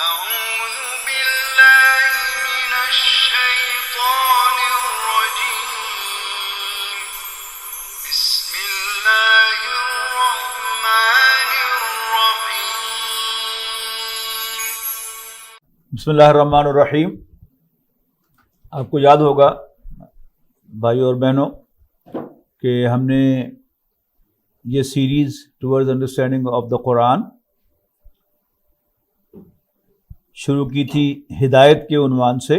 أعوذ بالله من الشيطان الرجيم بسم الله الرحمن الرحيم بسم اللہ الرحمن الرحیم. آپ کو یاد ہوگا بھائی اور بہنوں کہ ہم نے یہ series towards understanding of the Quran شروع کی تھی ہدایت کے عنوان سے.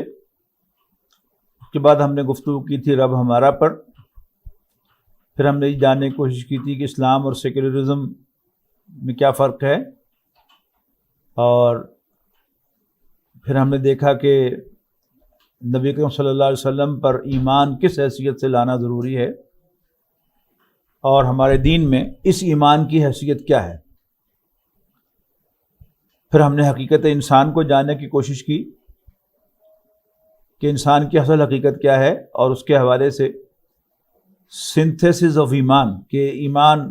اس کے بعد ہم نے گفتگو کی تھی رب ہمارا پر. پھر ہم نے یہ جاننے کی کوشش کی تھی کہ اسلام اور سیکولرزم میں کیا فرق ہے، اور پھر ہم نے دیکھا کہ نبی کریم صلی اللہ علیہ وسلم پر ایمان کس حیثیت سے لانا ضروری ہے، اور ہمارے دین میں اس ایمان کی حیثیت کیا ہے. پھر ہم نے حقیقت انسان کو جاننے کی کوشش کی کہ انسان کی اصل حقیقت کیا ہے، اور اس کے حوالے سے سنتھیسس آف ایمان کہ ایمان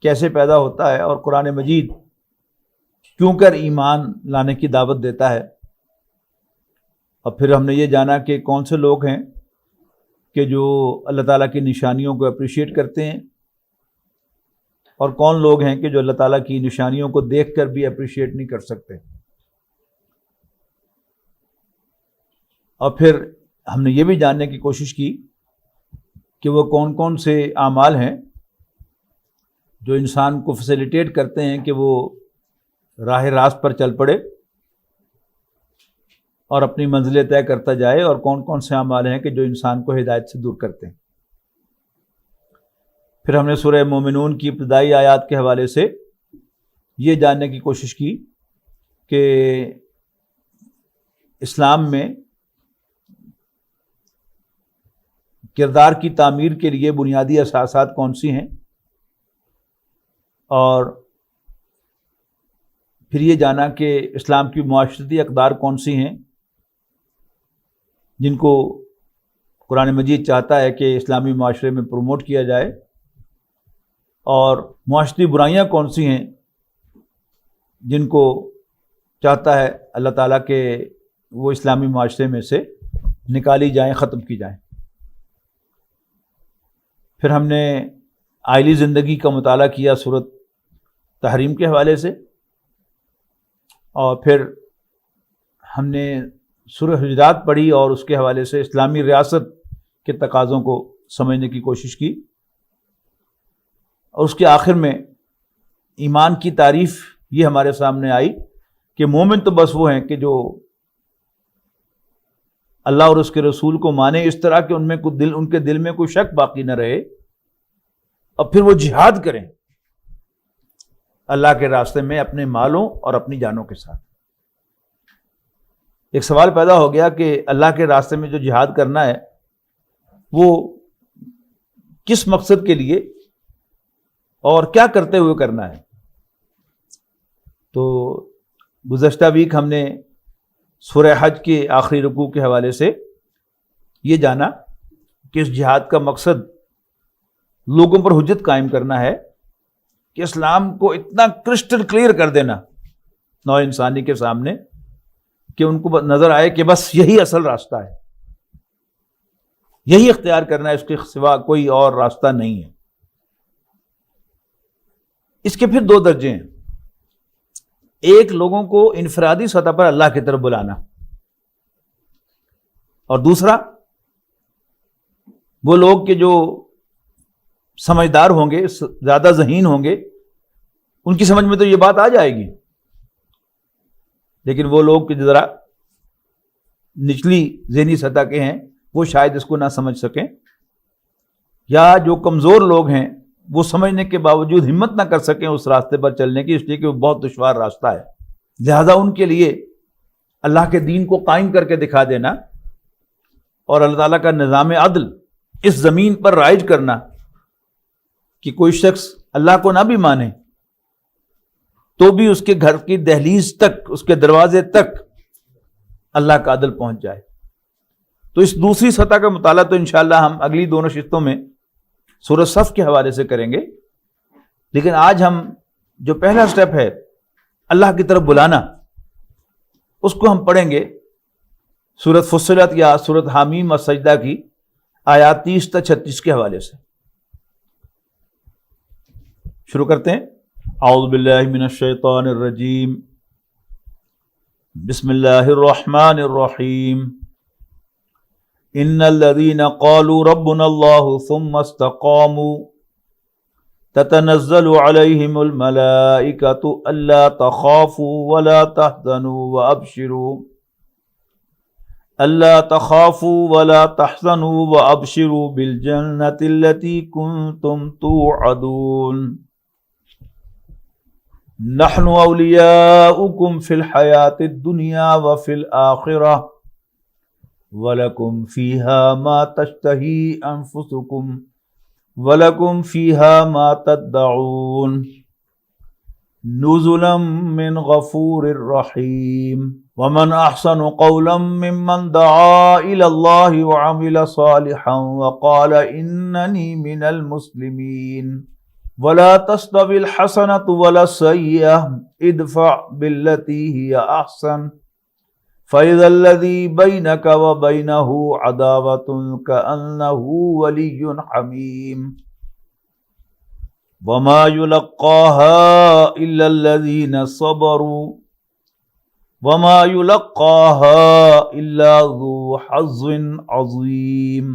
کیسے پیدا ہوتا ہے اور قرآن مجید کیوں کر ایمان لانے کی دعوت دیتا ہے. اور پھر ہم نے یہ جانا کہ کون سے لوگ ہیں کہ جو اللہ تعالیٰ کی نشانیوں کو اپریشیٹ کرتے ہیں، اور کون لوگ ہیں کہ جو اللہ تعالیٰ کی نشانیوں کو دیکھ کر بھی اپریشیٹ نہیں کر سکتے. اور پھر ہم نے یہ بھی جاننے کی کوشش کی کہ وہ کون کون سے اعمال ہیں جو انسان کو فیسیلیٹیٹ کرتے ہیں کہ وہ راہ راست پر چل پڑے اور اپنی منزلیں طے کرتا جائے، اور کون کون سے اعمال ہیں کہ جو انسان کو ہدایت سے دور کرتے ہیں. پھر ہم نے سورہ مومنون کی ابتدائی آیات کے حوالے سے یہ جاننے کی کوشش کی کہ اسلام میں کردار کی تعمیر کے لیے بنیادی اساسات کون سی ہیں، اور پھر یہ جانا کہ اسلام کی معاشرتی اقدار کون سی ہیں جن کو قرآن مجید چاہتا ہے کہ اسلامی معاشرے میں پروموٹ کیا جائے، اور معاشرتی برائیاں کون سی ہیں جن کو چاہتا ہے اللہ تعالیٰ کہ وہ اسلامی معاشرے میں سے نکالی جائیں، ختم کی جائیں. پھر ہم نے آئلی زندگی کا مطالعہ کیا سورۃ تحریم کے حوالے سے، اور پھر ہم نے سورہ حجرات پڑھی اور اس کے حوالے سے اسلامی ریاست کے تقاضوں کو سمجھنے کی کوشش کی. اور اس کے آخر میں ایمان کی تعریف یہ ہمارے سامنے آئی کہ مومن تو بس وہ ہیں کہ جو اللہ اور اس کے رسول کو مانے اس طرح کہ ان کے دل میں کوئی شک باقی نہ رہے، اور پھر وہ جہاد کریں اللہ کے راستے میں اپنے مالوں اور اپنی جانوں کے ساتھ. ایک سوال پیدا ہو گیا کہ اللہ کے راستے میں جو جہاد کرنا ہے وہ کس مقصد کے لیے اور کیا کرتے ہوئے کرنا ہے. تو گزشتہ ویک ہم نے سورہ حج کے آخری رکوع کے حوالے سے یہ جانا کہ اس جہاد کا مقصد لوگوں پر حجت قائم کرنا ہے، کہ اسلام کو اتنا کرسٹل کلیئر کر دینا نوع انسانی کے سامنے کہ ان کو نظر آئے کہ بس یہی اصل راستہ ہے، یہی اختیار کرنا ہے، اس کے سوا کوئی اور راستہ نہیں ہے. اس کے پھر دو درجے ہیں. ایک لوگوں کو انفرادی سطح پر اللہ کی طرف بلانا، اور دوسرا وہ لوگ کہ جو سمجھدار ہوں گے، زیادہ ذہین ہوں گے، ان کی سمجھ میں تو یہ بات آ جائے گی، لیکن وہ لوگ کہ ذرا نچلی ذہنی سطح کے ہیں وہ شاید اس کو نہ سمجھ سکیں، یا جو کمزور لوگ ہیں وہ سمجھنے کے باوجود ہمت نہ کر سکیں اس راستے پر چلنے کی، اس لیے کہ وہ بہت دشوار راستہ ہے. لہذا ان کے لیے اللہ کے دین کو قائم کر کے دکھا دینا اور اللہ تعالیٰ کا نظام عدل اس زمین پر رائج کرنا کہ کوئی شخص اللہ کو نہ بھی مانے تو بھی اس کے گھر کی دہلیز تک، اس کے دروازے تک اللہ کا عدل پہنچ جائے. تو اس دوسری سطح کا مطالعہ تو انشاءاللہ ہم اگلی دونوں شستوں میں سورہ صف کے حوالے سے کریں گے، لیکن آج ہم جو پہلا سٹیپ ہے اللہ کی طرف بلانا، اس کو ہم پڑھیں گے سورۃ فصلت یا سورۃ حامیم اور سجدہ کی آیات 30 تا 36 کے حوالے سے. شروع کرتے ہیں. اعوذ باللہ من الشیطان الرجیم. بسم اللہ الرحمن الرحیم. ان الذين قالوا ربنا الله ثم استقاموا تتنزل عليهم الملائكة ألا تخافوا ولا تحزنوا وأبشروا بالجنة التي كنتم توعدون نحن أولياؤكم في الحياة الدنيا وفي الآخرة وَلَكُمْ فِيهَا مَا تَشْتَهِي أَنفُسُكُمْ وَلَكُمْ فِيهَا مَا تَدَّعُونَ نُزُلًا مِّنْ غَفُورٍ رَّحِيمٍ. وَمَنْ أَحْسَنُ قَوْلًا مِّمَّنْ دَعَا إِلَى اللَّهِ وَعَمِلَ صَالِحًا وَقَالَ إِنَّنِي مِنَ الْمُسْلِمِينَ. وَلَا تَسْتَوِي الْحَسَنَةُ وَلَا السَّيِّئَةُ ادْفَعْ بِالَّتِي هِيَ أَحْسَنُ فَإِذَا الَّذِي بَيْنَكَ وَبَيْنَهُ عَدَاوَةٌ كَأَنَّهُ وَلِيٌّ حَمِيمٌ. وَمَا يُلَقَّاهَا إِلَّا الَّذِينَ صَبَرُوا وَمَا يُلَقَّاهَا إِلَّا ذُو حَظٍّ عَظِيمٍ.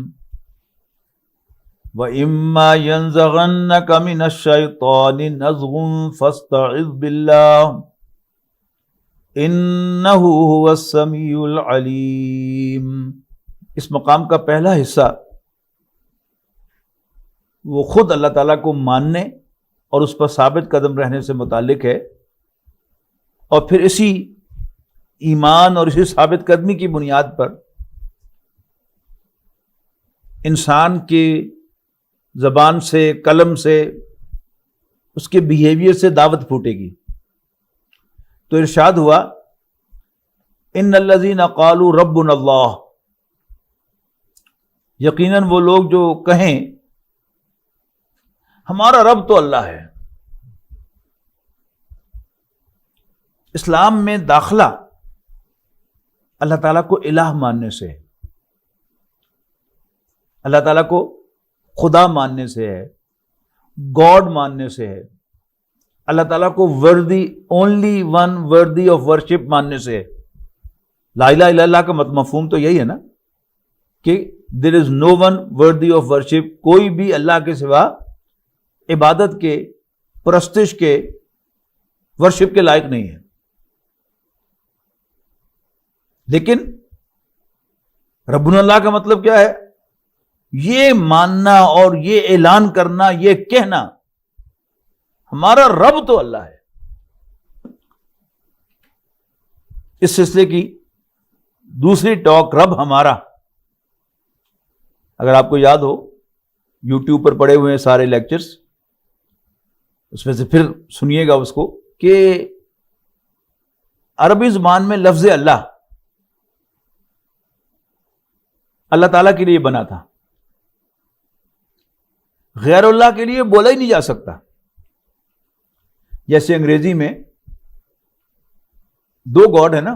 وَإِمَّا يَنزَغَنَّكَ مِنَ الشَّيْطَانِ نَزْغٌ فَاسْتَعِذْ بِاللَّهِ انہ هو السمیع العلیم. اس مقام کا پہلا حصہ وہ خود اللہ تعالیٰ کو ماننے اور اس پر ثابت قدم رہنے سے متعلق ہے، اور پھر اسی ایمان اور اسی ثابت قدمی کی بنیاد پر انسان کے زبان سے، قلم سے، اس کے بیہیویئر سے دعوت پھوٹے گی. تو ارشاد ہوا ان الذین قالوا ربنا اللہ، یقیناً وہ لوگ جو کہیں ہمارا رب تو اللہ ہے. اسلام میں داخلہ اللہ تعالیٰ کو الہ ماننے سے، اللہ تعالیٰ کو خدا ماننے سے ہے، گاڈ ماننے سے ہے، اللہ تعالیٰ کو وردی، only one worthy of worship ماننے سے. لا الہ الا اللہ کا مفہوم تو یہی ہے نا کہ دیر از نو ون وردی آف ورشپ، کوئی بھی اللہ کے سوا عبادت کے، پرستش کے، ورشپ کے لائق نہیں ہے. لیکن ربنا اللہ کا مطلب کیا ہے؟ یہ ماننا اور یہ اعلان کرنا، یہ کہنا ہمارا رب تو اللہ ہے. اس سلسلے کی دوسری ٹاک رب ہمارا، اگر آپ کو یاد ہو یوٹیوب پر پڑے ہوئے ہیں سارے لیکچرز، اس میں سے پھر سنیے گا اس کو، کہ عربی زبان میں لفظ اللہ اللہ تعالیٰ کے لیے بنا تھا، غیر اللہ کے لیے بولا ہی نہیں جا سکتا. جیسے انگریزی میں دو گاڈ ہے نا،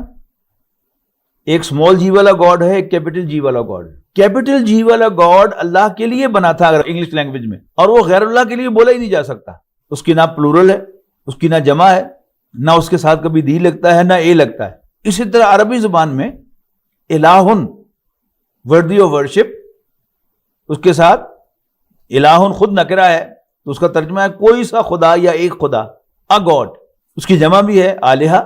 ایک اسمال جی والا گاڈ ہے، ایک کیپٹل جی والا گاڈ ہے. کیپٹل جی والا گاڈ اللہ کے لیے بنا تھا اگر انگلش لینگویج میں، اور وہ غیر اللہ کے لیے بولا ہی نہیں جا سکتا. اس کی نہ پلورل ہے، اس کی نہ جمع ہے، نہ اس کے ساتھ کبھی دی لگتا ہے، نہ اے لگتا ہے. اسی طرح عربی زبان میں الہن وردی آف ورشپ، اس کے ساتھ الہن خود نکرہ ہے تو اس کا ترجمہ ہے کوئی سا خدا یا ایک خدا، a god. اس کی جمع بھی ہے آلہہ،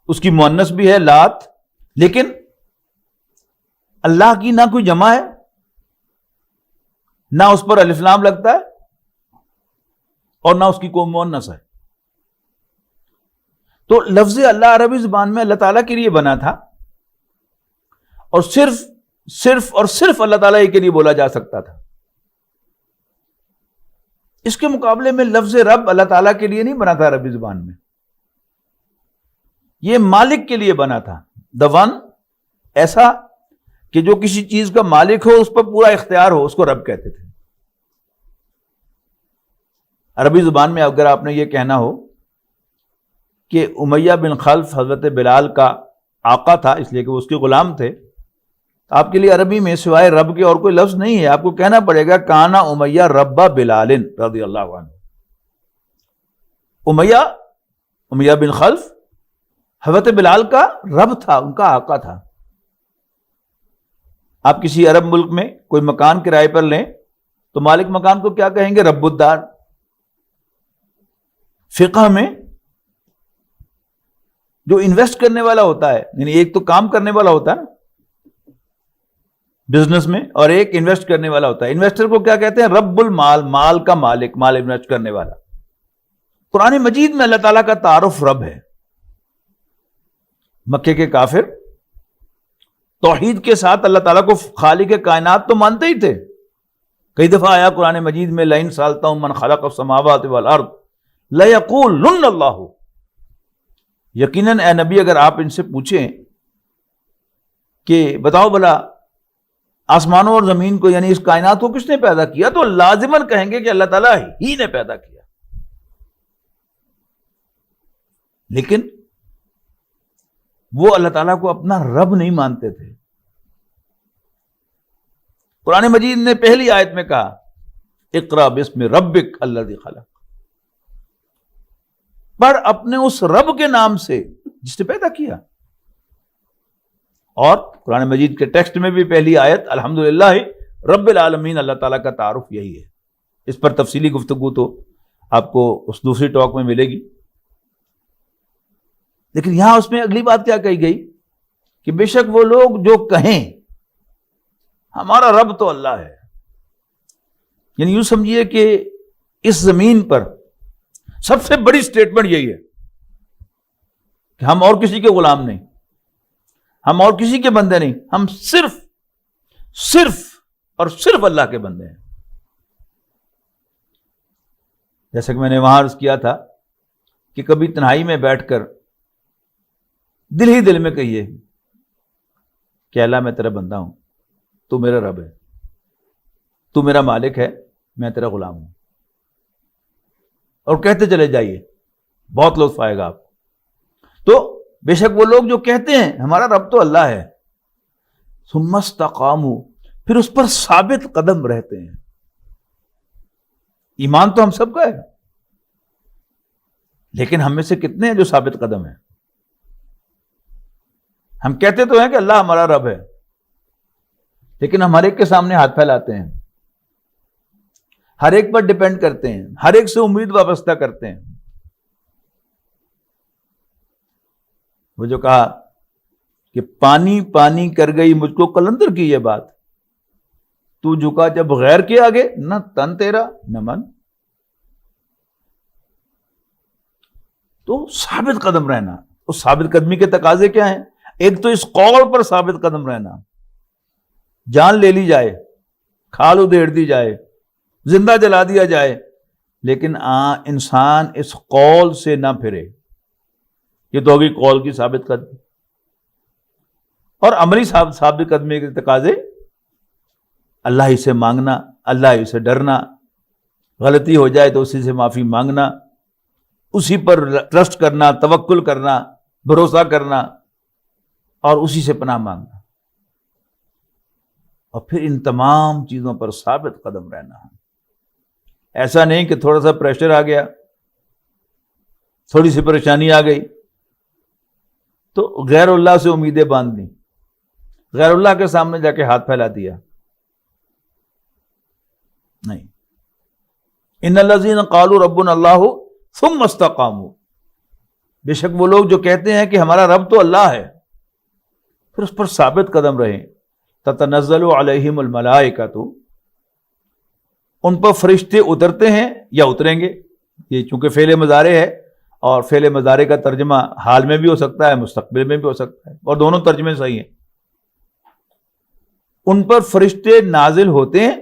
اس کی مؤنث بھی ہے لات. لیکن اللہ کی نہ کوئی جمع ہے، نہ اس پر الف لام لگتا ہے، اور نہ اس کی کوئی مؤنث ہے. تو لفظ اللہ عربی زبان میں اللہ تعالیٰ کے لیے بنا تھا، اور صرف اللہ تعالیٰ کے لیے بولا جا سکتا تھا. اس کے مقابلے میں لفظ رب اللہ تعالیٰ کے لیے نہیں بنا تھا عربی زبان میں، یہ مالک کے لیے بنا تھا. دا ون، ایسا کہ جو کسی چیز کا مالک ہو، اس پر پورا اختیار ہو، اس کو رب کہتے تھے. عربی زبان میں اگر آپ نے یہ کہنا ہو کہ امیہ بن خلف حضرت بلال کا آقا تھا، اس لیے کہ وہ اس کے غلام تھے. آپ کے لیے عربی میں سوائے رب کے اور کوئی لفظ نہیں ہے، آپ کو کہنا پڑے گا کانا امیہ رب بلال رضی اللہ عنہ. امیہ بن خلف حضرت بلال کا رب تھا، ان کا آقا تھا. آپ کسی عرب ملک میں کوئی مکان کرائے پر لیں تو مالک مکان کو کیا کہیں گے؟ رب الدار. فقہ میں جو انویسٹ کرنے والا ہوتا ہے، یعنی ایک تو کام کرنے والا ہوتا ہے نا بزنس میں، اور ایک انویسٹ کرنے والا ہوتا ہے. انویسٹر کو کیا کہتے ہیں؟ رب المال، مال کا مالک، مال انویسٹ کرنے والا. قرآن مجید میں اللہ تعالیٰ کا تعارف رب ہے. مکے کے کافر توحید کے ساتھ اللہ تعالیٰ کو خالق کائنات تو مانتے ہی تھے. کئی دفعہ آیا قرآن مجید میں لئن سألتهم من خلق السماوات والارض لیقولن اللہ. یقیناً اے نبی اگر آپ ان سے پوچھیں کہ بتاؤ بھلا آسمانوں اور زمین کو یعنی اس کائنات کو کس نے پیدا کیا، تو لازماً کہیں گے کہ اللہ تعالیٰ ہی نے پیدا کیا. لیکن وہ اللہ تعالیٰ کو اپنا رب نہیں مانتے تھے. قرآن مجید نے پہلی آیت میں کہا اقرا باسم ربک الذی خلق، پڑھ اپنے اس رب کے نام سے جس نے پیدا کیا. اور قرآن مجید کے ٹیکسٹ میں بھی پہلی آیت الحمدللہ رب العالمین، اللہ تعالیٰ کا تعارف یہی ہے. اس پر تفصیلی گفتگو تو آپ کو اس دوسری ٹاک میں ملے گی. لیکن یہاں اس میں اگلی بات کیا کہی گئی کہ بے شک وہ لوگ جو کہیں ہمارا رب تو اللہ ہے، یعنی یوں سمجھیے کہ اس زمین پر سب سے بڑی سٹیٹمنٹ یہی ہے کہ ہم اور کسی کے غلام نہیں، ہم اور کسی کے بندے نہیں، ہم صرف اور صرف اللہ کے بندے ہیں. جیسا کہ میں نے وہاں عرض کیا تھا کہ کبھی تنہائی میں بیٹھ کر دل ہی دل میں کہیے کہ اللہ میں تیرا بندہ ہوں، تو میرا رب ہے، تو میرا مالک ہے، میں تیرا غلام ہوں، اور کہتے چلے جائیے، بہت لطف آئے گا آپ کو. تو بے شک وہ لوگ جو کہتے ہیں ہمارا رب تو اللہ ہے، ثم استقاموا، پھر اس پر ثابت قدم رہتے ہیں. ایمان تو ہم سب کا ہے، لیکن ہم میں سے کتنے ہیں جو ثابت قدم ہیں؟ ہم کہتے تو ہیں کہ اللہ ہمارا رب ہے، لیکن ہم ہر ایک کے سامنے ہاتھ پھیلاتے ہیں، ہر ایک پر ڈیپینڈ کرتے ہیں، ہر ایک سے امید وابستہ کرتے ہیں. وہ جو کہا کہ پانی پانی کر گئی مجھ کو قلندر کی یہ بات، تو جھکا جب غیر کے آگے، نہ تن تیرا نہ من. تو ثابت قدم رہنا، اس ثابت قدمی کے تقاضے کیا ہیں؟ ایک تو اس قول پر ثابت قدم رہنا، جان لے لی جائے، کھال ادھیڑ دی جائے، زندہ جلا دیا جائے، لیکن انسان اس قول سے نہ پھرے. یہ تو ہوگی قول کی ثابت قدمی. اور عملی ثابت قدمی کے تقاضے اللہ ہی سے مانگنا، اللہ ہی سے ڈرنا، غلطی ہو جائے تو اسی سے معافی مانگنا، اسی پر ٹرسٹ کرنا، توکل کرنا، بھروسہ کرنا، اور اسی سے پناہ مانگنا. اور پھر ان تمام چیزوں پر ثابت قدم رہنا. ایسا نہیں کہ تھوڑا سا پریشر آ گیا، تھوڑی سی پریشانی آ گئی تو غیر اللہ سے امیدیں باندھ دیں، غیر اللہ کے سامنے جا کے ہاتھ پھیلا دیا. نہیں. ان الذین قالوا ربنا اللہ ثم استقاموا، بے شک وہ لوگ جو کہتے ہیں کہ ہمارا رب تو اللہ ہے، پھر اس پر ثابت قدم رہیں. تتنزل علیہم الملائکۃ، ان پر فرشتے اترتے ہیں یا اتریں گے. یہ چونکہ فعل مضارع ہے، اور فعل مضارع کا ترجمہ حال میں بھی ہو سکتا ہے، مستقبل میں بھی ہو سکتا ہے، اور دونوں ترجمے صحیح ہیں. ان پر فرشتے نازل ہوتے ہیں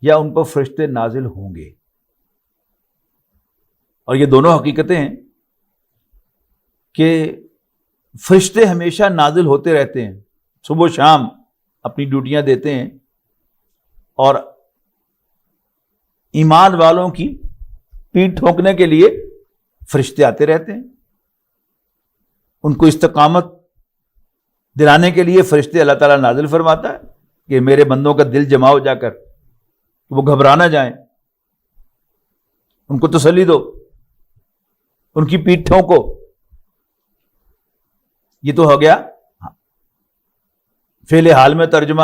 یا ان پر فرشتے نازل ہوں گے. اور یہ دونوں حقیقتیں ہیں کہ فرشتے ہمیشہ نازل ہوتے رہتے ہیں، صبح و شام اپنی ڈیوٹیاں دیتے ہیں، اور ایمان والوں کی پیٹھ ٹھونکنے کے لیے فرشتے آتے رہتے ہیں. ان کو استقامت دلانے کے لیے فرشتے اللہ تعالیٰ نازل فرماتا ہے کہ میرے بندوں کا دل جماؤ جا کر، وہ گھبرا نہ جائیں، ان کو تسلی دو، ان کی پیٹھوں کو۔ یہ تو ہو گیا فعل حال میں ترجمہ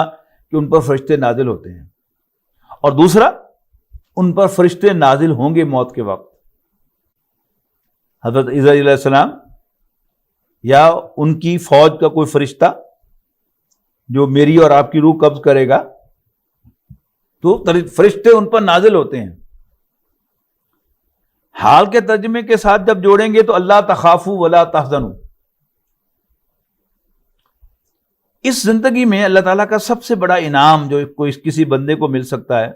کہ ان پر فرشتے نازل ہوتے ہیں، اور دوسرا ان پر فرشتے نازل ہوں گے موت کے وقت۔ حضرت عیسیٰ علیہ السلام یا ان کی فوج کا کوئی فرشتہ جو میری اور آپ کی روح قبض کرے گا تو فرشتے ان پر نازل ہوتے ہیں۔ حال کے ترجمے کے ساتھ جب جوڑیں گے تو اللہ تخافوا ولا تحزنوا۔ اس زندگی میں اللہ تعالیٰ کا سب سے بڑا انعام جو کسی بندے کو مل سکتا ہے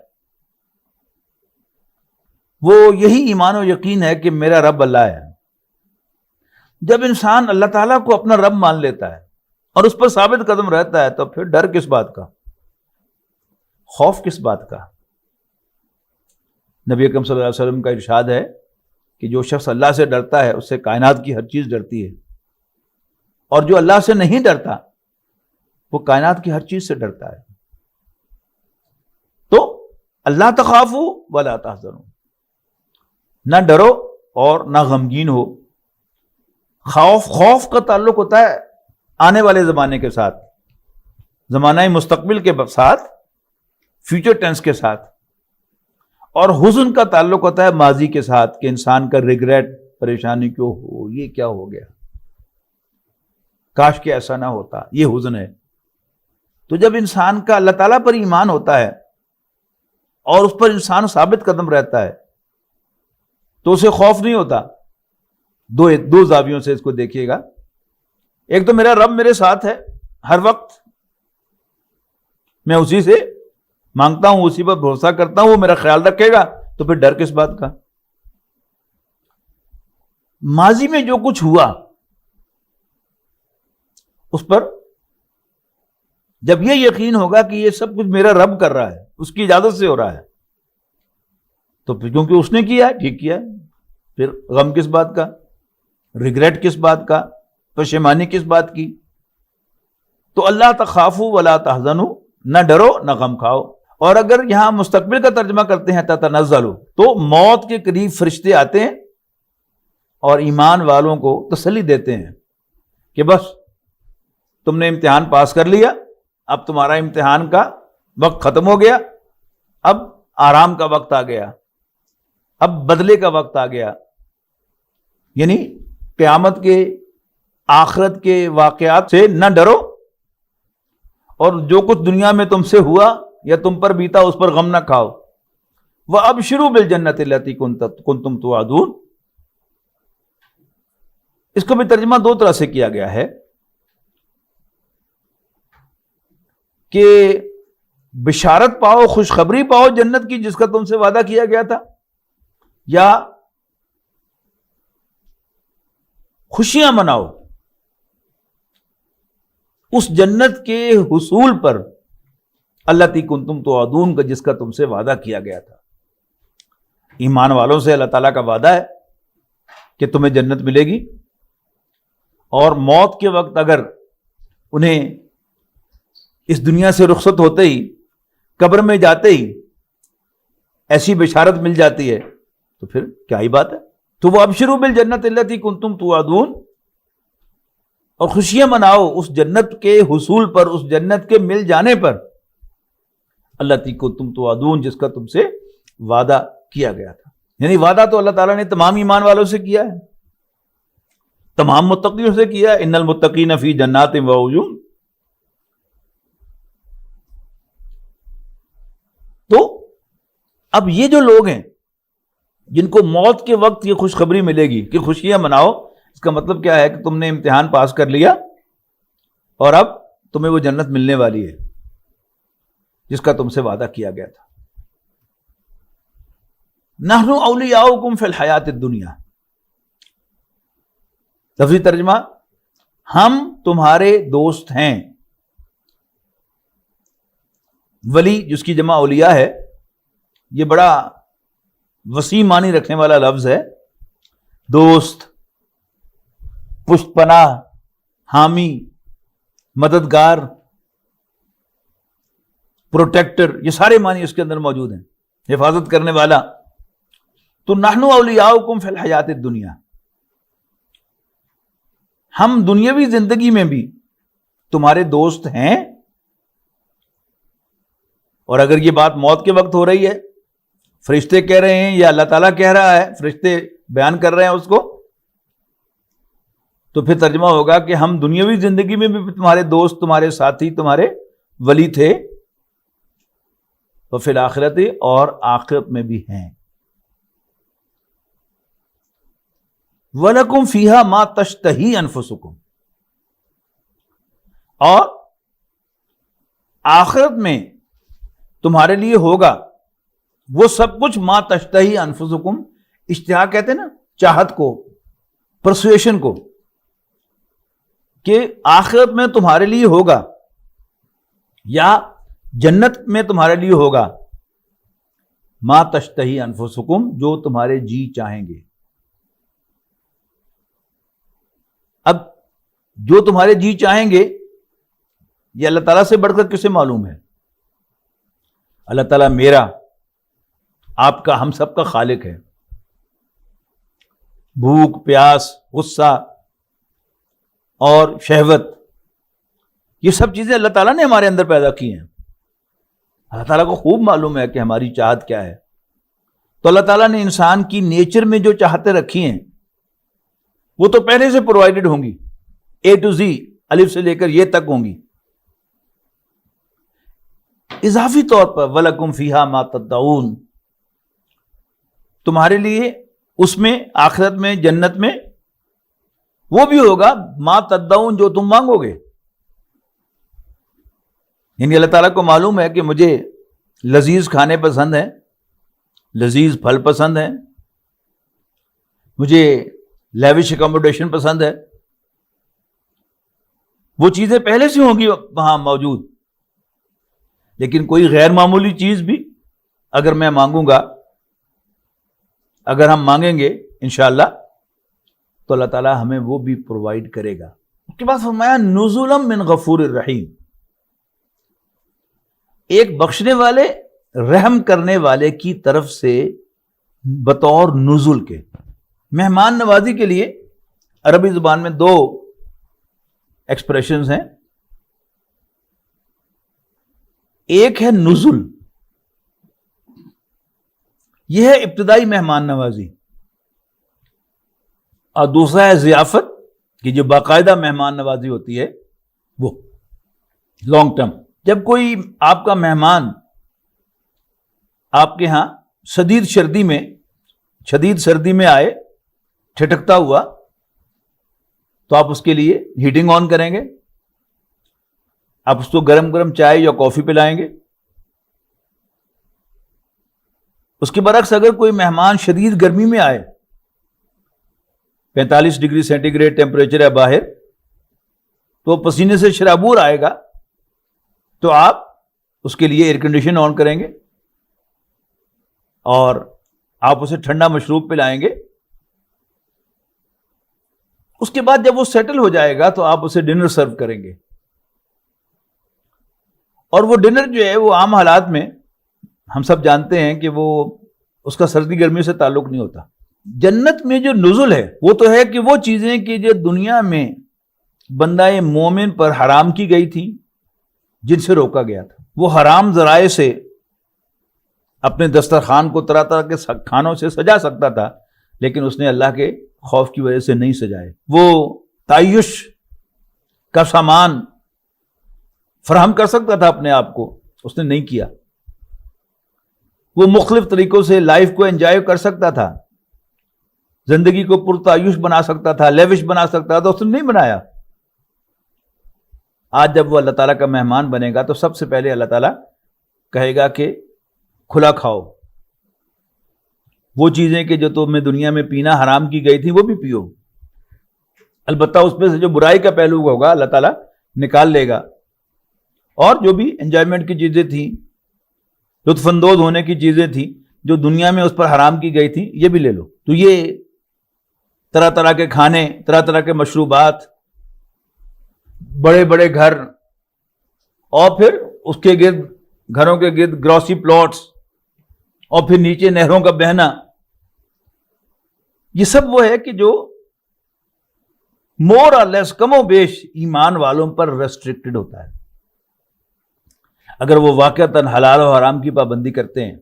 وہ یہی ایمان و یقین ہے کہ میرا رب اللہ ہے۔ جب انسان اللہ تعالیٰ کو اپنا رب مان لیتا ہے اور اس پر ثابت قدم رہتا ہے تو پھر ڈر کس بات کا، خوف کس بات کا؟ نبی اکرم صلی اللہ علیہ وسلم کا ارشاد ہے کہ جو شخص اللہ سے ڈرتا ہے اس سے کائنات کی ہر چیز ڈرتی ہے، اور جو اللہ سے نہیں ڈرتا وہ کائنات کی ہر چیز سے ڈرتا ہے۔ تو اللہ تخافوا ولا تحزنوا، نہ ڈرو اور نہ غمگین ہو۔ خوف کا تعلق ہوتا ہے آنے والے زمانے کے ساتھ، زمانہ مستقبل کے ساتھ، فیوچر ٹینس کے ساتھ، اور حزن کا تعلق ہوتا ہے ماضی کے ساتھ کہ انسان کا ریگریٹ، پریشانی کیوں ہو، یہ کیا ہو گیا، کاش کہ ایسا نہ ہوتا، یہ حزن ہے۔ تو جب انسان کا اللہ تعالیٰ پر ایمان ہوتا ہے اور اس پر انسان ثابت قدم رہتا ہے تو اسے خوف نہیں ہوتا۔ دو زاویوں سے اس کو دیکھیے گا۔ ایک تو میرا رب میرے ساتھ ہے ہر وقت، میں اسی سے مانگتا ہوں، اسی پر بھروسہ کرتا ہوں، وہ میرا خیال رکھے گا، تو پھر ڈر کس بات کا؟ ماضی میں جو کچھ ہوا اس پر جب یہ یقین ہوگا کہ یہ سب کچھ میرا رب کر رہا ہے، اس کی اجازت سے ہو رہا ہے، تو پھر کیونکہ اس نے کیا ہے، ٹھیک کیا ہے، پھر غم کس بات کا، ریگریٹ کس بات کا، پشیمانی کس بات کی؟ تو اللہ تخافوا ولا تحزنوا، نہ ڈرو نہ غم کھاؤ۔ اور اگر یہاں مستقبل کا ترجمہ کرتے ہیں تتنزل، تو موت کے قریب فرشتے آتے ہیں اور ایمان والوں کو تسلی دیتے ہیں کہ بس تم نے امتحان پاس کر لیا، اب تمہارا امتحان کا وقت ختم ہو گیا، اب آرام کا وقت آ گیا، اب بدلے کا وقت آ گیا۔ یعنی قیامت کے، آخرت کے واقعات سے نہ ڈرو، اور جو کچھ دنیا میں تم سے ہوا یا تم پر بیتا اس پر غم نہ کھاؤ۔ وَأَبْشِرُوا بِالْجَنَّةِ الَّتِي كُنْتُمْ تُوعَدُونَ۔ اس کو بھی ترجمہ دو طرح سے کیا گیا ہے کہ بشارت پاؤ، خوشخبری پاؤ جنت کی جس کا تم سے وعدہ کیا گیا تھا، یا خوشیاں مناؤ اس جنت کے حصول پر، التی کنتم توعدون کا، جس کا تم سے وعدہ کیا گیا تھا۔ ایمان والوں سے اللہ تعالیٰ کا وعدہ ہے کہ تمہیں جنت ملے گی، اور موت کے وقت اگر انہیں اس دنیا سے رخصت ہوتے ہی، قبر میں جاتے ہی ایسی بشارت مل جاتی ہے تو پھر کیا ہی بات ہے۔ تو وہ ابشروا بالجنت التی کنتم توعدون، اور خوشیاں مناؤ اس جنت کے حصول پر، اس جنت کے مل جانے پر، التی کنتم توعدون، جس کا تم سے وعدہ کیا گیا تھا۔ یعنی وعدہ تو اللہ تعالیٰ نے تمام ایمان والوں سے کیا ہے، تمام متقیوں سے کیا ہے۔ ان المتقین فی جنات وعیون۔ تو اب یہ جو لوگ ہیں جن کو موت کے وقت یہ خوشخبری ملے گی کہ خوشیاں مناؤ، اس کا مطلب کیا ہے کہ تم نے امتحان پاس کر لیا اور اب تمہیں وہ جنت ملنے والی ہے جس کا تم سے وعدہ کیا گیا تھا۔ نحن اولیاؤکم فی الحیات الدنیا، لفظی ترجمہ ہم تمہارے دوست ہیں۔ ولی جس کی جمع اولیاء ہے، یہ بڑا وسیع معنی رکھنے والا لفظ ہے۔ دوست، پشت پناہ، حامی، مددگار، پروٹیکٹر، یہ سارے معنی اس کے اندر موجود ہیں، حفاظت کرنے والا. تو نحن اولیاؤکم فی الحیات الدنیا، ہم دنیاوی زندگی میں بھی تمہارے دوست ہیں. اور اگر یہ بات موت کے وقت ہو رہی ہے، فرشتے کہہ رہے ہیں یا اللہ تعالیٰ کہہ رہا ہے، فرشتے بیان کر رہے ہیں اس کو، تو پھر ترجمہ ہوگا کہ ہم دنیاوی زندگی میں بھی تمہارے دوست، تمہارے ساتھی، تمہارے ولی تھے، تو فی الآخرت، اور آخرت میں بھی ہیں. وَلَكُمْ فِيهَا مَا تَشْتَهِي أَنفُسُكُمْ، اور آخرت میں تمہارے لیے ہوگا وہ سب کچھ ما تشتہی انفسکم. اشتہا کہتے ہیں نا چاہت کو، پرسویشن کو، کہ آخرت میں تمہارے لیے ہوگا یا جنت میں تمہارے لیے ہوگا ما تشتہی انفسکم، جو تمہارے جی چاہیں گے. اب جو تمہارے جی چاہیں گے یہ اللہ تعالیٰ سے بڑھ کر کسے معلوم ہے؟ اللہ تعالیٰ میرا، آپ کا، ہم سب کا خالق ہے. بھوک، پیاس، غصہ اور شہوت، یہ سب چیزیں اللہ تعالیٰ نے ہمارے اندر پیدا کی ہیں. اللہ تعالیٰ کو خوب معلوم ہے کہ ہماری چاہت کیا ہے. تو اللہ تعالیٰ نے انسان کی نیچر میں جو چاہتیں رکھی ہیں وہ تو پہلے سے پرووائڈڈ ہوں گی، اے ٹو زی، الف سے لے کر یہ تک ہوں گی. اضافی طور پر وَلَكُمْ فِيهَا مَا تَدَّعُونَ، تمہارے لیے اس میں، آخرت میں، جنت میں وہ بھی ہوگا ما تدعون، جو تم مانگو گے. یعنی اللہ تعالیٰ کو معلوم ہے کہ مجھے لذیذ کھانے پسند ہیں، لذیذ پھل پسند ہیں، مجھے لیوش اکوموڈیشن پسند ہے. وہ چیزیں پہلے سے ہوں گی وہاں موجود. لیکن کوئی غیر معمولی چیز بھی اگر میں مانگوں گا، اگر ہم مانگیں گے انشاءاللہ، تو اللہ تعالیٰ ہمیں وہ بھی پرووائڈ کرے گا. اس کے بعد فرمایا نزلا من غفور الرحیم، ایک بخشنے والے، رحم کرنے والے کی طرف سے بطور نزول کے. مہمان نوازی کے لیے عربی زبان میں دو ایکسپریشنز ہیں. ایک ہے نزول، یہ ہے ابتدائی مہمان نوازی، اور دوسرا ہے ضیافت، کہ جو باقاعدہ مہمان نوازی ہوتی ہے وہ لانگ ٹرم. جب کوئی آپ کا مہمان آپ کے ہاں شدید سردی میں آئے ٹھٹکتا ہوا، تو آپ اس کے لیے ہیٹنگ آن کریں گے، آپ اس کو گرم گرم چائے یا کافی پلائیں گے. اس کے برعکس اگر کوئی مہمان شدید گرمی میں آئے، 45 ڈگری سینٹی گریڈ ٹیمپریچر ہے باہر، تو پسینے سے شرابور آئے گا، تو آپ اس کے لیے ایئر کنڈیشن آن کریں گے اور آپ اسے ٹھنڈا مشروب پلائیں گے. اس کے بعد جب وہ سیٹل ہو جائے گا تو آپ اسے ڈنر سرو کریں گے. اور وہ ڈنر جو ہے وہ عام حالات میں ہم سب جانتے ہیں کہ وہ اس کا سردی گرمی سے تعلق نہیں ہوتا. جنت میں جو نزل ہے وہ تو ہے کہ وہ چیزیں کہ جو دنیا میں بندہ مومن پر حرام کی گئی تھی، جن سے روکا گیا تھا، وہ حرام ذرائع سے اپنے دسترخوان کو طرح طرح کے کھانوں سے سجا سکتا تھا، لیکن اس نے اللہ کے خوف کی وجہ سے نہیں سجائے. وہ تعیش کا سامان فراہم کر سکتا تھا اپنے آپ کو، اس نے نہیں کیا. وہ مختلف طریقوں سے لائف کو انجوائے کر سکتا تھا، زندگی کو پرتعیش بنا سکتا تھا، لیوش بنا سکتا تھا، اس نے نہیں بنایا. آج جب وہ اللہ تعالیٰ کا مہمان بنے گا تو سب سے پہلے اللہ تعالیٰ کہے گا کہ کھلا کھاؤ، وہ چیزیں کہ جو تمہیں دنیا میں پینا حرام کی گئی تھی وہ بھی پیو. البتہ اس میں سے جو برائی کا پہلو ہوگا اللہ تعالیٰ نکال لے گا، اور جو بھی انجوائمنٹ کی چیزیں تھیں، لطف اندوز ہونے کی چیزیں تھیں جو دنیا میں اس پر حرام کی گئی تھی، یہ بھی لے لو. تو یہ طرح طرح کے کھانے، طرح طرح کے مشروبات، بڑے بڑے گھر، اور پھر اس کے گرد، گھروں کے گرد گروسری پلاٹس، اور پھر نیچے نہروں کا بہنا. یہ سب وہ ہے کہ جو مور اور لیس، کم و بیش ایمان والوں پر ریسٹرکٹڈ ہوتا ہے. اگر وہ واقعتاً حلال و حرام کی پابندی کرتے ہیں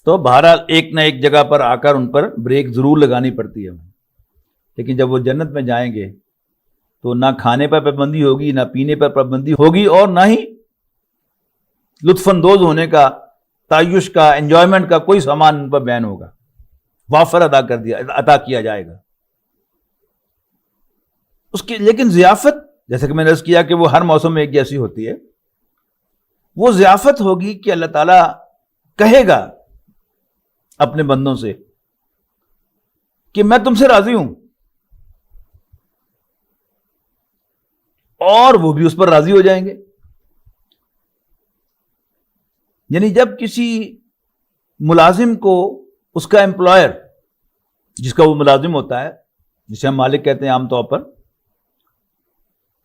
تو بہرحال ایک نہ ایک جگہ پر آ کر ان پر بریک ضرور لگانی پڑتی ہے. لیکن جب وہ جنت میں جائیں گے تو نہ کھانے پر پابندی ہوگی، نہ پینے پر پابندی ہوگی، اور نہ ہی لطف اندوز ہونے کا، تعیش کا، انجوائمنٹ کا کوئی سامان ان پر بین ہوگا. وافر عطا کیا جائے گا اس کی. لیکن ضیافت، جیسا کہ میں نے عرض کیا کہ وہ ہر موسم میں ایک جیسی ہوتی ہے، وہ ضیافت ہوگی کہ اللہ تعالیٰ کہے گا اپنے بندوں سے کہ میں تم سے راضی ہوں، اور وہ بھی اس پر راضی ہو جائیں گے. یعنی جب کسی ملازم کو اس کا امپلائر، جس کا وہ ملازم ہوتا ہے، جسے ہم مالک کہتے ہیں عام طور پر،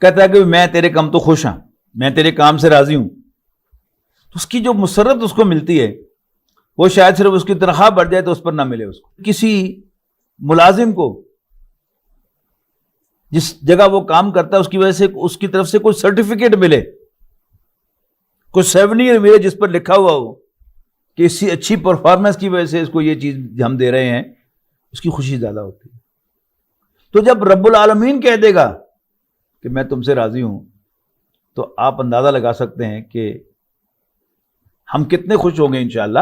کہتا ہے کہ میں تیرے کام تو خوش ہوں، میں تیرے کام سے راضی ہوں، تو اس کی جو مسرت اس کو ملتی ہے وہ شاید صرف اس کی تنخواہ بڑھ جائے تو اس پر نہ ملے اس کو. کسی ملازم کو جس جگہ وہ کام کرتا ہے اس کی وجہ سے اس کی طرف سے کوئی سرٹیفکیٹ ملے، کوئی سیونیئر ملے جس پر لکھا ہوا ہو کہ اسی اچھی پرفارمنس کی وجہ سے اس کو یہ چیز ہم دے رہے ہیں، اس کی خوشی زیادہ ہوتی ہے. تو جب رب العالمین کہہ دے گا کہ میں تم سے راضی ہوں، تو آپ اندازہ لگا سکتے ہیں کہ ہم کتنے خوش ہوں گے انشاءاللہ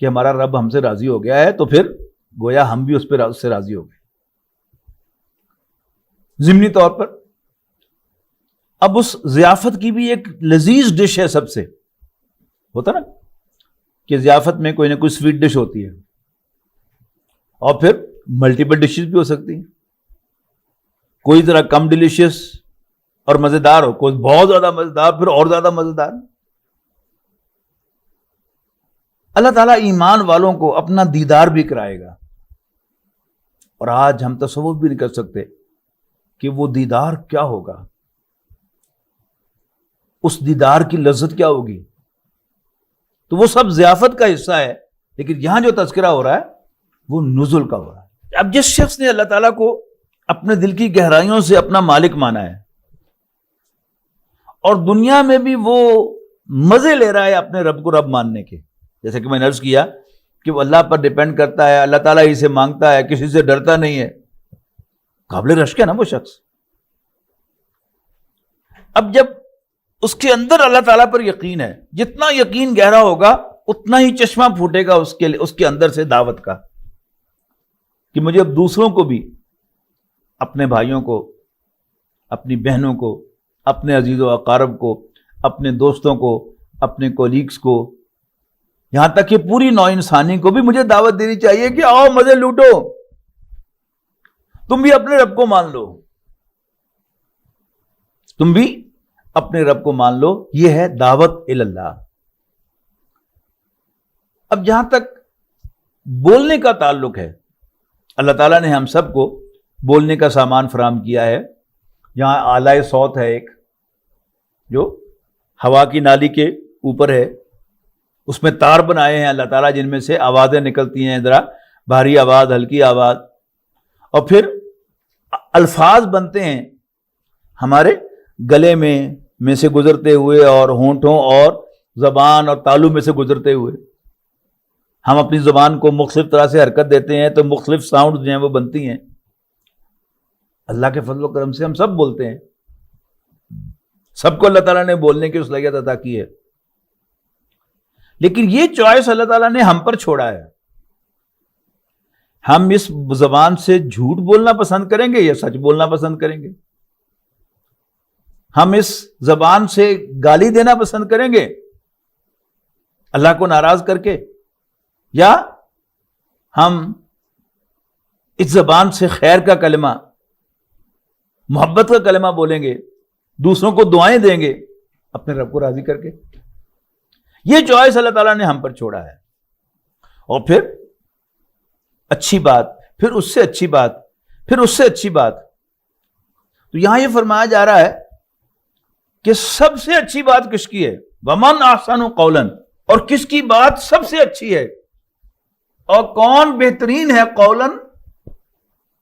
کہ ہمارا رب ہم سے راضی ہو گیا ہے. تو پھر گویا ہم بھی اس سے راضی ہو گئے. ضمنی طور پر اب اس ضیافت کی بھی ایک لذیذ ڈش ہے. سب سے ہوتا نا کہ ضیافت میں کوئی نہ کوئی سویٹ ڈش ہوتی ہے، اور پھر ملٹیپل ڈشز بھی ہو سکتی ہیں. کوئی ذرا کم ڈیلیشیس اور مزیدار ہو، کوئی بہت زیادہ مزیدار، پھر اور زیادہ مزیدار. اللہ تعالیٰ ایمان والوں کو اپنا دیدار بھی کرائے گا، اور آج ہم تصور بھی نہیں کر سکتے کہ وہ دیدار کیا ہوگا، اس دیدار کی لذت کیا ہوگی. تو وہ سب ضیافت کا حصہ ہے، لیکن یہاں جو تذکرہ ہو رہا ہے وہ نزل کا ہو رہا ہے. اب جس شخص نے اللہ تعالیٰ کو اپنے دل کی گہرائیوں سے اپنا مالک مانا ہے، اور دنیا میں بھی وہ مزے لے رہا ہے اپنے رب کو رب ماننے کے، جیسے کہ میں نے عرض کیا کہ وہ اللہ پر ڈیپینڈ کرتا ہے، اللہ تعالیٰ ہی سے مانگتا ہے، کسی سے ڈرتا نہیں ہے، قابل رشک ہے نا وہ شخص. اب جب اس کے اندر اللہ تعالیٰ پر یقین ہے، جتنا یقین گہرا ہوگا اتنا ہی چشمہ پھوٹے گا اس کے اندر سے دعوت کا، کہ مجھے اب دوسروں کو بھی، اپنے بھائیوں کو، اپنی بہنوں کو، اپنے عزیز و اقارب کو، اپنے دوستوں کو، اپنے کولیگز کو، یہاں تک کہ پوری نوع انسانی کو بھی مجھے دعوت دینی چاہیے کہ آؤ مزے لوٹو، تم بھی اپنے رب کو مان لو، تم بھی اپنے رب کو مان لو. یہ ہے دعوت اللہ. اب جہاں تک بولنے کا تعلق ہے، اللہ تعالیٰ نے ہم سب کو بولنے کا سامان فراہم کیا ہے. یہاں آلہ صوت ہے ایک، جو ہوا کی نالی کے اوپر ہے، اس میں تار بنائے ہیں اللہ تعالیٰ جن میں سے آوازیں نکلتی ہیں، ذرا بھاری آواز، ہلکی آواز، اور پھر الفاظ بنتے ہیں ہمارے گلے میں سے گزرتے ہوئے، اور ہونٹوں اور زبان اور تالو میں سے گزرتے ہوئے. ہم اپنی زبان کو مختلف طرح سے حرکت دیتے ہیں تو مختلف ساؤنڈ جو ہیں وہ بنتی ہیں. اللہ کے فضل و کرم سے ہم سب بولتے ہیں، سب کو اللہ تعالیٰ نے بولنے کی صلاحیت عطا کی ہے. لیکن یہ چوائس اللہ تعالیٰ نے ہم پر چھوڑا ہے. ہم اس زبان سے جھوٹ بولنا پسند کریں گے یا سچ بولنا پسند کریں گے؟ ہم اس زبان سے گالی دینا پسند کریں گے اللہ کو ناراض کر کے، یا ہم اس زبان سے خیر کا کلمہ، محبت کا کلمہ بولیں گے، دوسروں کو دعائیں دیں گے اپنے رب کو راضی کر کے؟ یہ چوائس اللہ تعالیٰ نے ہم پر چھوڑا ہے. اور پھر اچھی بات، پھر اس سے اچھی بات، پھر اس سے اچھی بات، تو یہاں یہ فرمایا جا رہا ہے کہ سب سے اچھی بات کس کی ہے؟ ومن احسن قولا، اور کس کی بات سب سے اچھی ہے، اور کون بہترین ہے قولاً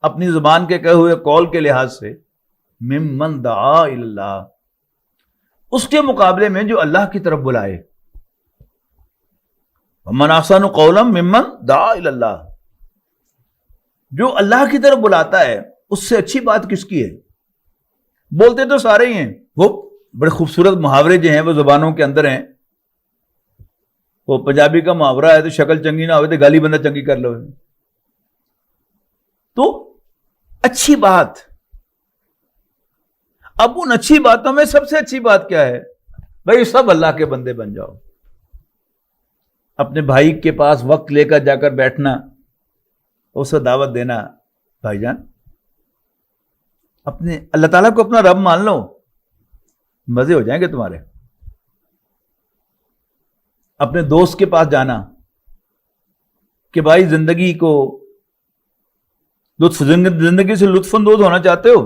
اپنی زبان کے کہے ہوئے قول کے لحاظ سے، ممن دعا الی اللہ، اس کے مقابلے میں جو اللہ کی طرف بلائے. ومن احسن قولا ممن دعا الی اللہ، جو اللہ کی طرف بلاتا ہے اس سے اچھی بات کس کی ہے؟ بولتے تو سارے ہی ہیں، وہ بڑے خوبصورت محاورے جو ہیں وہ زبانوں کے اندر ہیں. وہ پنجابی کا محاورہ ہے تو شکل چنگی نہ ہوئے تو گالی بندہ چنگی کر لو. تو اچھی بات، اب ان اچھی باتوں میں سب سے اچھی بات کیا ہے؟ بھائی سب اللہ کے بندے بن جاؤ. اپنے بھائی کے پاس وقت لے کر جا کر بیٹھنا، اسے دعوت دینا، بھائی جان اپنے اللہ تعالیٰ کو اپنا رب مان لو، مزے ہو جائیں گے تمہارے. اپنے دوست کے پاس جانا کہ بھائی زندگی سے لطف اندوز ہونا چاہتے ہو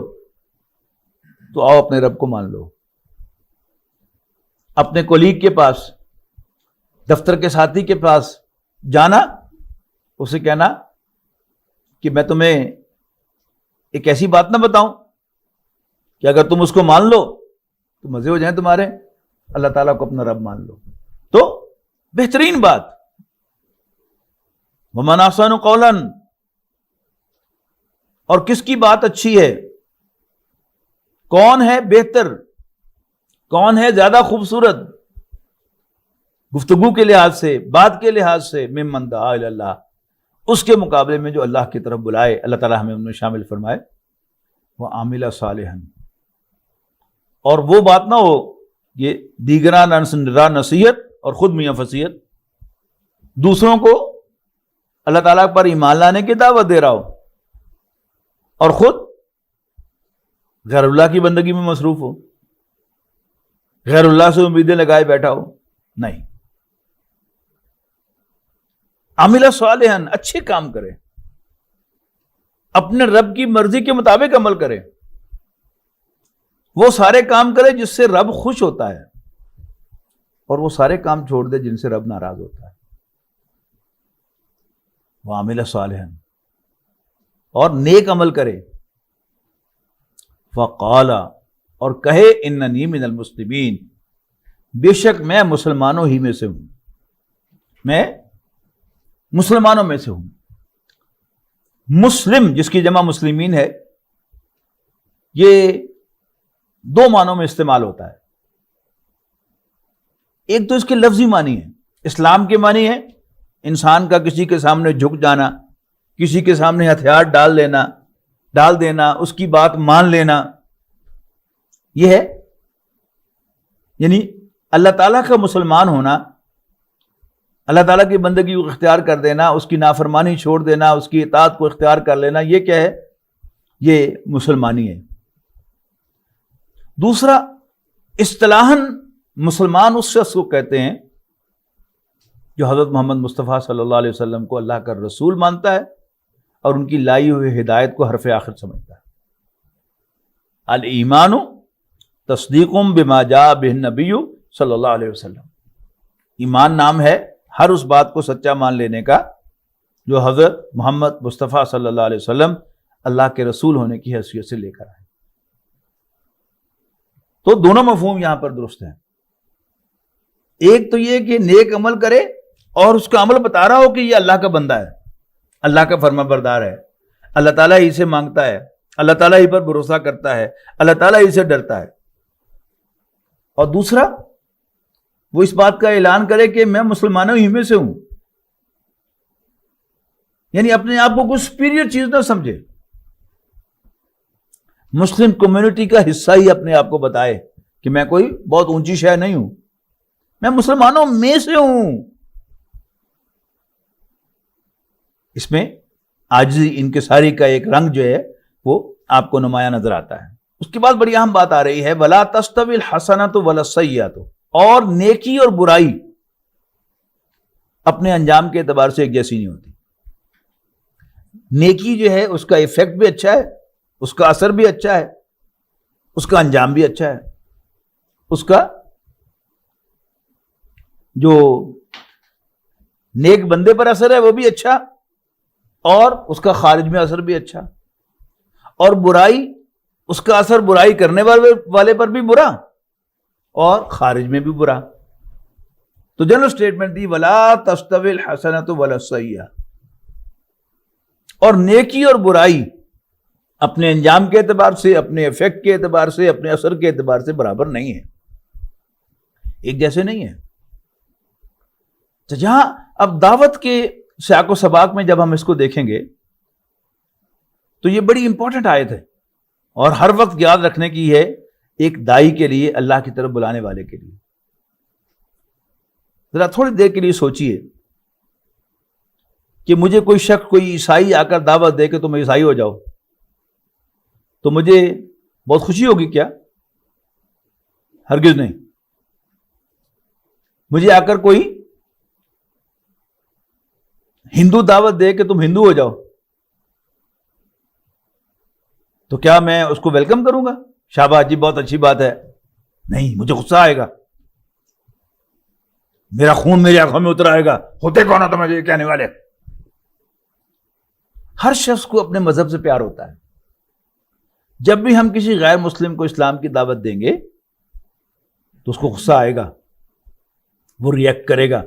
تو آؤ اپنے رب کو مان لو. اپنے کولیگ کے پاس، دفتر کے ساتھی کے پاس جانا، اسے کہنا کہ میں تمہیں ایک ایسی بات نہ بتاؤں کہ اگر تم اس کو مان لو تو مزے ہو جائیں تمہارے، اللہ تعالیٰ کو اپنا رب مان لو. تو بہترین بات، ومن احسن قولا، اور کس کی بات اچھی ہے، کون ہے بہتر، کون ہے زیادہ خوبصورت گفتگو کے لحاظ سے، بات کے لحاظ سے، ممن دعا الی اللہ، اس کے مقابلے میں جو اللہ کی طرف بلائے. اللہ تعالیٰ ہمیں ان میں شامل فرمائے. وعمل صالحا، اور وہ بات نہ ہو یہ دیگراں راہ نصیحت اور خود میاں فصیحت، دوسروں کو اللہ تعالیٰ پر ایمان لانے کی دعوت دے رہا ہو اور خود غیر اللہ کی بندگی میں مصروف ہو، غیر اللہ سے امیدیں لگائے بیٹھا ہو. نہیں، عمل صالحا، اچھے کام کرے، اپنے رب کی مرضی کے مطابق عمل کرے، وہ سارے کام کرے جس سے رب خوش ہوتا ہے، اور وہ سارے کام چھوڑ دے جن سے رب ناراض ہوتا ہے. وعمل صالحا، اور نیک عمل کرے. فقال، اور کہے اننی من المسلمین، بے شک میں مسلمانوں ہی میں سے ہوں، میں مسلمانوں میں سے ہوں. مسلم جس کی جمع مسلمین ہے، یہ دو معنوں میں استعمال ہوتا ہے. ایک تو اس کے لفظی معنی ہے، اسلام کے معنی ہے انسان کا کسی کے سامنے جھک جانا، کسی کے سامنے ہتھیار ڈال دینا، اس کی بات مان لینا. یہ ہے یعنی اللہ تعالیٰ کا مسلمان ہونا، اللہ تعالیٰ کی بندگی کو اختیار کر دینا، اس کی نافرمانی چھوڑ دینا، اس کی اطاعت کو اختیار کر لینا، یہ کیا ہے؟ یہ مسلمانی ہے. دوسرا، اصطلاحاً مسلمان اس شخص کو کہتے ہیں جو حضرت محمد مصطفیٰ صلی اللہ علیہ وسلم کو اللہ کا رسول مانتا ہے اور ان کی لائی ہوئی ہدایت کو حرف آخر سمجھتا ہے. الایمان تصدیق بما جاء بہ النبی صلی اللہ علیہ وسلم. ایمان نام ہے ہر اس بات کو سچا مان لینے کا جو حضرت محمد مصطفیٰ صلی اللہ علیہ وسلم اللہ کے رسول ہونے کی حیثیت سے لے کر آئے. تو دونوں مفہوم یہاں پر درست ہیں. ایک تو یہ کہ نیک عمل کرے اور اس کا عمل بتا رہا ہو کہ یہ اللہ کا بندہ ہے، اللہ کا فرما بردار ہے، اللہ تعالیٰ ہی سے مانگتا ہے، اللہ تعالیٰ ہی پر بھروسہ کرتا ہے، اللہ تعالیٰ ہی سے ڈرتا ہے. اور دوسرا، وہ اس بات کا اعلان کرے کہ میں مسلمانوں ہی میں سے ہوں، یعنی اپنے آپ کو کوئی سپیریئر چیز نہ سمجھے، مسلم کمیونٹی کا حصہ ہی اپنے آپ کو بتائے کہ میں کوئی بہت اونچی شے نہیں ہوں، میں مسلمانوں میں سے ہوں. اس میں عاجزی انکساری کا ایک رنگ جو ہے وہ آپ کو نمایاں نظر آتا ہے. اس کے بعد بڑی اہم بات آ رہی ہے، وَلَا تَسْتَوِي الْحَسَنَةُ وَلَا السَّيِّئَةُ، اور نیکی اور برائی اپنے انجام کے اعتبار سے ایک جیسی نہیں ہوتی. نیکی جو ہے اس کا ایفیکٹ بھی اچھا ہے، اس کا اثر بھی اچھا ہے، اس کا انجام بھی اچھا ہے، اس کا جو نیک بندے پر اثر ہے وہ بھی اچھا، اور اس کا خارج میں اثر بھی اچھا، اور برائی اس کا اثر برائی کرنے والے پر بھی برا اور خارج میں بھی برا۔ تو جنرل اسٹیٹمنٹ دی ولا تستوی الحسنۃ ولا السیئۃ، اور نیکی اور برائی اپنے انجام کے اعتبار سے، اپنے افیکٹ کے اعتبار سے، اپنے اثر کے اعتبار سے برابر نہیں ہے، ایک جیسے نہیں ہے۔ تو جہاں اب دعوت کے سیاق و سباق میں جب ہم اس کو دیکھیں گے تو یہ بڑی امپورٹنٹ آیت ہے، اور ہر وقت یاد رکھنے کی ہے ایک دائی کے لیے، اللہ کی طرف بلانے والے کے لیے۔ ذرا تھوڑی دیر کے لیے سوچئے کہ مجھے کوئی شخص، کوئی عیسائی آ کر دعوت دے کہ تم عیسائی ہو جاؤ، تو مجھے بہت خوشی ہوگی کیا؟ ہرگز نہیں۔ مجھے آ کر کوئی ہندو دعوت دے کہ تم ہندو ہو جاؤ، تو کیا میں اس کو ویلکم کروں گا؟ شاباش جی بہت اچھی بات ہے؟ نہیں، مجھے غصہ آئے گا، میرا خون میری آنکھوں میں اتر آئے گا، ہوتے کون ہو تم مجھے کہنے والے؟ ہر شخص کو اپنے مذہب سے پیار ہوتا ہے۔ جب بھی ہم کسی غیر مسلم کو اسلام کی دعوت دیں گے تو اس کو غصہ آئے گا، وہ ریئیکٹ کرے گا،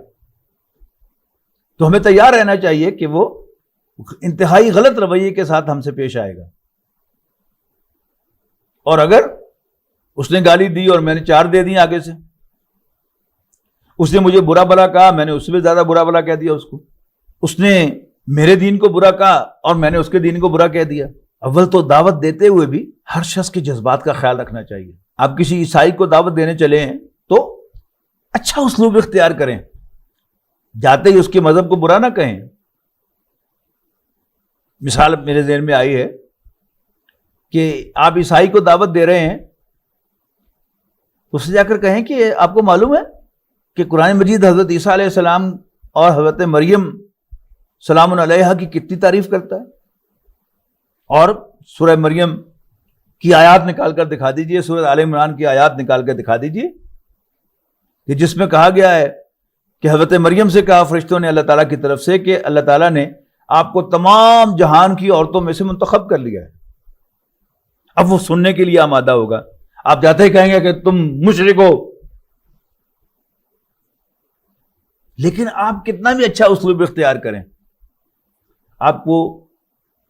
تو ہمیں تیار رہنا چاہیے کہ وہ انتہائی غلط رویے کے ساتھ ہم سے پیش آئے گا۔ اور اگر اس نے گالی دی اور میں نے 4 دے دی آگے سے، اس نے مجھے برا بھلا کہا، میں نے اس سے بھی زیادہ برا بھلا کہہ دیا اس کو، اس نے میرے دین کو برا کہا اور میں نے اس کے دین کو برا کہہ دیا۔ اول تو دعوت دیتے ہوئے بھی ہر شخص کے جذبات کا خیال رکھنا چاہیے۔ آپ کسی عیسائی کو دعوت دینے چلے ہیں تو اچھا اسلوب اختیار کریں، جاتے ہی اس کے مذہب کو برا نہ کہیں۔ مثال میرے ذہن میں آئی ہے کہ آپ عیسائی کو دعوت دے رہے ہیں، اس سے جا کر کہیں کہ آپ کو معلوم ہے کہ قرآن مجید حضرت عیسیٰ علیہ السلام اور حضرت مریم سلام علیہا کی کتنی تعریف کرتا ہے، اور سورہ مریم کی آیات نکال کر دکھا دیجئے، سورہ آل عمران کی آیات نکال کر دکھا دیجئے کہ جس میں کہا گیا ہے کہ حضرت مریم سے کہا فرشتوں نے اللہ تعالیٰ کی طرف سے کہ اللہ تعالیٰ نے آپ کو تمام جہان کی عورتوں میں سے منتخب کر لیا ہے۔ اب وہ سننے کے لیے آمادہ ہوگا، آپ جاتے ہی کہیں گے کہ تم مشرک ہو، لیکن آپ کتنا بھی اچھا اسلوب اختیار کریں، آپ کو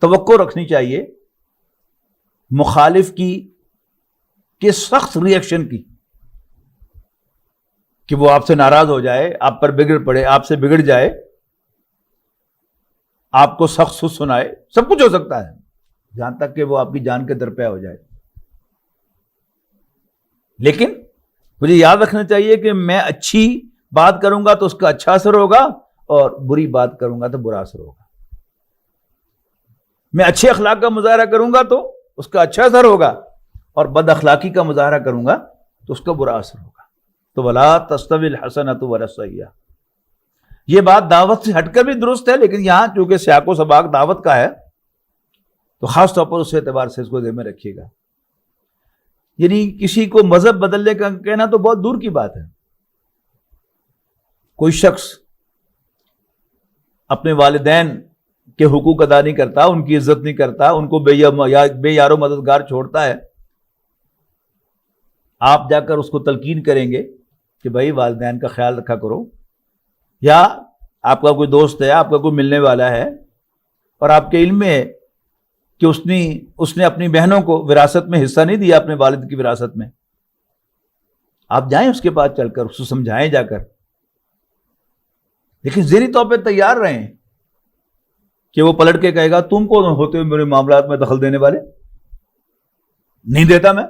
توقع رکھنی چاہیے مخالف کی کہ سخت ریئیکشن کی، کہ وہ آپ سے ناراض ہو جائے، آپ پر بگڑ پڑے، آپ سے بگڑ جائے، آپ کو سخت سخت سنائے، سب کچھ ہو سکتا ہے، جہاں تک کہ وہ آپ کی جان کے درپے ہو جائے۔ لیکن مجھے یاد رکھنا چاہیے کہ میں اچھی بات کروں گا تو اس کا اچھا اثر ہوگا، اور بری بات کروں گا تو برا اثر ہوگا۔ میں اچھے اخلاق کا مظاہرہ کروں گا تو اس کا اچھا اثر ہوگا، اور بد اخلاقی کا مظاہرہ کروں گا تو اس کا برا اثر ہوگا۔ تو ولا تستوی الحسنۃ ولا السیئۃ، یہ بات دعوت سے ہٹ کر بھی درست ہے، لیکن یہاں چونکہ سیاق و سباق دعوت کا ہے تو خاص طور پر اس اعتبار سے اس کو ذہن میں رکھیے گا۔ یعنی کسی کو مذہب بدلنے کا کہنا تو بہت دور کی بات ہے۔ کوئی شخص اپنے والدین کے حقوق ادا نہیں کرتا، ان کی عزت نہیں کرتا، ان کو بے یار و مددگار چھوڑتا ہے، آپ جا کر اس کو تلقین کریں گے کہ بھائی والدین کا خیال رکھا کرو، یا آپ کا کوئی دوست ہے، آپ کا کوئی ملنے والا ہے اور آپ کے علم میں ہے کہ اس نے اپنی بہنوں کو وراثت میں حصہ نہیں دیا اپنے والد کی وراثت میں، آپ جائیں اس کے پاس چل کر اس کو سمجھائیں جا کر، لیکن ذہنی طور پہ تیار رہیں کہ وہ پلٹ کے کہے گا تم کون ہوتے ہو میرے معاملات میں دخل دینے والے، نہیں دیتا میں،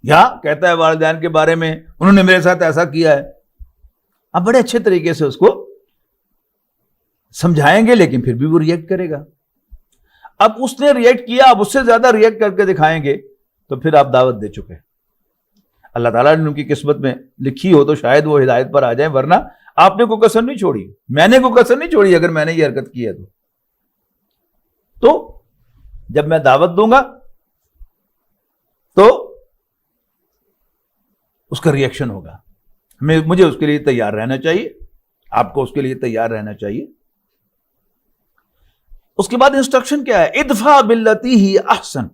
یا کہتا ہے والدین کے بارے میں انہوں نے میرے ساتھ ایسا کیا ہے۔ آپ بڑے اچھے طریقے سے اس کو سمجھائیں گے، لیکن پھر بھی وہ ریئیکٹ کرے گا۔ اب اس نے ریئیکٹ کیا، اب اس سے زیادہ ریئیکٹ کر کے دکھائیں گے تو پھر آپ دعوت دے چکے۔ اللہ تعالیٰ نے ان کی قسمت میں لکھی ہو تو شاید وہ ہدایت پر آ جائیں، ورنہ آپ نے کوئی کسر نہیں چھوڑی، میں نے کوئی کسر نہیں چھوڑی اگر میں نے یہ حرکت کی ہے تو جب میں دعوت دوں گا تو اس کا ری ایکشن ہوگا. مجھے اس کے لیے تیار رہنا چاہیے, آپ کو اس کے لیے تیار رہنا چاہیے. اس کے بعد انسٹرکشن کیا ہے؟ ادفع باللتی ہی احسن,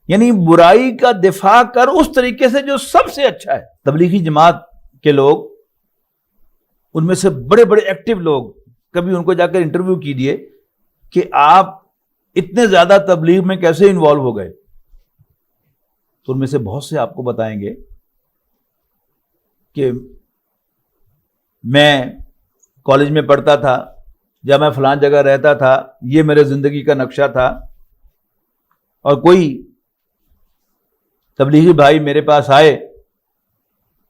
یعنی برائی کا دفاع کر اس طریقے سے جو سب سے اچھا ہے. تبلیغی جماعت کے لوگ, ان میں سے بڑے بڑے ایکٹیو لوگ, کبھی ان کو جا کر انٹرویو کیجیے کہ آپ اتنے زیادہ تبلیغ میں کیسے انوالو ہو گئے, تو ان میں سے بہت سے آپ کو بتائیں گے کہ میں کالج میں پڑھتا تھا, جب میں فلان جگہ رہتا تھا, یہ میرے زندگی کا نقشہ تھا, اور کوئی تبلیغی بھائی میرے پاس آئے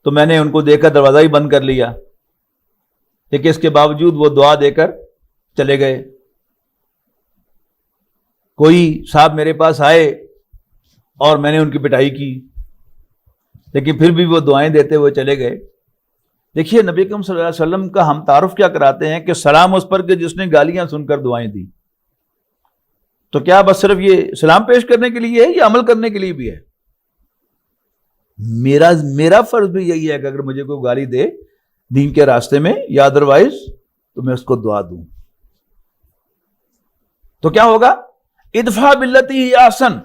تو میں نے ان کو دیکھ کر دروازہ ہی بند کر لیا, لیکن اس کے باوجود وہ دعا دے کر چلے گئے. کوئی صاحب میرے پاس آئے اور میں نے ان کی پٹائی کی, لیکن پھر بھی وہ دعائیں دیتے ہوئے چلے گئے. دیکھیے نبی اکرم صلی اللہ علیہ وسلم کا ہم تعارف کیا کراتے ہیں کہ سلام اس پر کہ جس نے گالیاں سن کر دعائیں دی. تو کیا بس صرف یہ سلام پیش کرنے کے لیے ہے یا عمل کرنے کے لیے بھی ہے؟ میرا فرض بھی یہی ہے کہ اگر مجھے کوئی گالی دے دین کے راستے میں یا ادروائز, تو میں اس کو دعا دوں. تو کیا ہوگا؟ ادفع باللتی ہی احسن,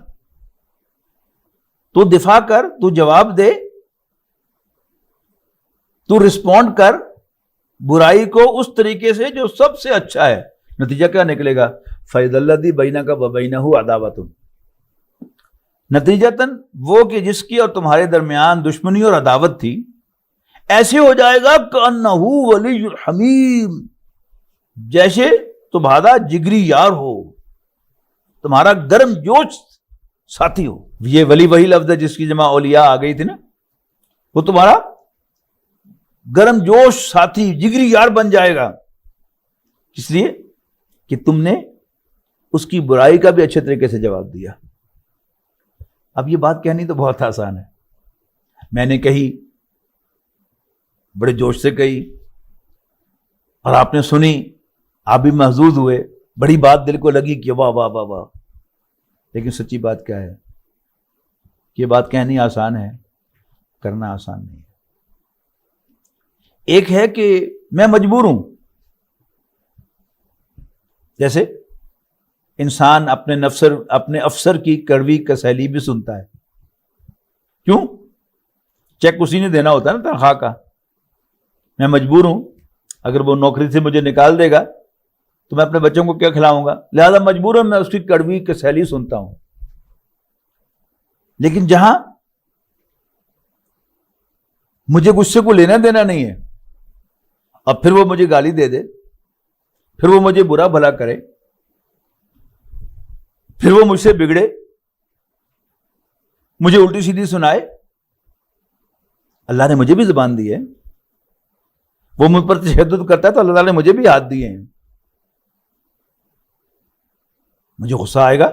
تو دفاع کر, تو جواب دے, تو رسپونڈ کر برائی کو اس طریقے سے جو سب سے اچھا ہے. نتیجہ کیا نکلے گا؟ فَإِذَا الَّذِي بَيْنَكَ وَبَيْنَهُ عَدَاوَةٌ, نتیجتاً وہ کہ جس کی اور تمہارے درمیان دشمنی اور عداوت تھی, ایسے ہو جائے گا کَأَنَّهُ وَلِيٌّ حَمِيمٌ, جیسے تمہارا جگری یار ہو, تمہارا گرم جوش ساتھی ہو. یہ ولی وہی لفظ ہے جس کی جمع اولیاء آ گئی تھی نا, وہ تمہارا گرم جوش ساتھی, جگری یار بن جائے گا. اس لیے کہ تم نے اس کی برائی کا بھی اچھے طریقے سے جواب دیا. اب یہ بات کہنی تو بہت آسان ہے, میں نے کہی, بڑے جوش سے کہی, اور آپ نے سنی, آپ بھی محظوظ ہوئے, بڑی بات دل کو لگی کہ واہ واہ واہ واہ. لیکن سچی بات کیا ہے؟ یہ بات کہنی آسان ہے, کرنا آسان نہیں ہے. ایک ہے کہ میں مجبور ہوں, جیسے انسان اپنے افسر کی کڑوی کسیلی بھی سنتا ہے. کیوں؟ چیک اسی نے دینا ہوتا ہے نا تنخواہ کا. میں مجبور ہوں, اگر وہ نوکری سے مجھے نکال دے گا تو میں اپنے بچوں کو کیا کھلاؤں گا؟ لہذا مجبوراً میں اس کی کڑوی کسیلی سنتا ہوں. لیکن جہاں مجھے غصے کو لینا دینا نہیں ہے, اب پھر وہ مجھے گالی دے دے, پھر وہ مجھے برا بھلا کرے, پھر وہ مجھ سے بگڑے, مجھے الٹی سیدھی سنائے. اللہ نے مجھے بھی زبان دی ہے, وہ مجھ پر تشدد کرتا ہے تو اللہ تعالیٰ نے مجھے بھی ہاتھ دیے ہیں. مجھے غصہ آئے گا,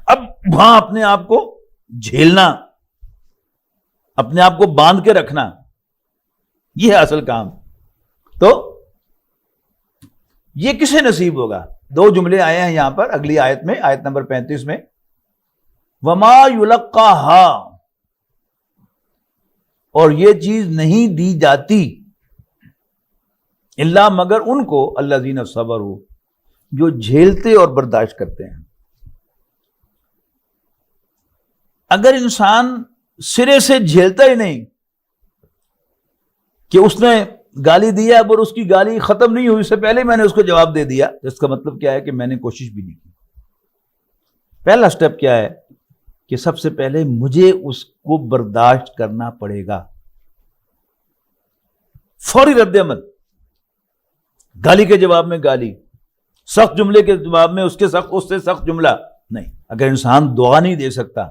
اب وہاں اپنے آپ کو جھیلنا, اپنے آپ کو باندھ کے رکھنا, یہ ہے اصل کام. تو یہ کسے نصیب ہوگا؟ دو جملے آئے ہیں یہاں پر اگلی آیت میں, آیت نمبر 35 میں, وَمَا يُلَقَّاهَا, اور یہ چیز نہیں دی جاتی الا مگر ان کو الذین صبروا, جو جھیلتے اور برداشت کرتے ہیں. اگر انسان سرے سے جھیلتا ہی نہیں کہ اس نے گالی دیا اور اس کی گالی ختم نہیں ہوئی, اس سے پہلے میں نے اس کو جواب دے دیا, اس کا مطلب کیا ہے کہ میں نے کوشش بھی نہیں کی. پہلا سٹیپ کیا ہے کہ سب سے پہلے مجھے اس کو برداشت کرنا پڑے گا. فوری رد عمل, گالی کے جواب میں گالی, سخت جملے کے جواب میں اس سے سخت جملہ نہیں. اگر انسان دعا نہیں دے سکتا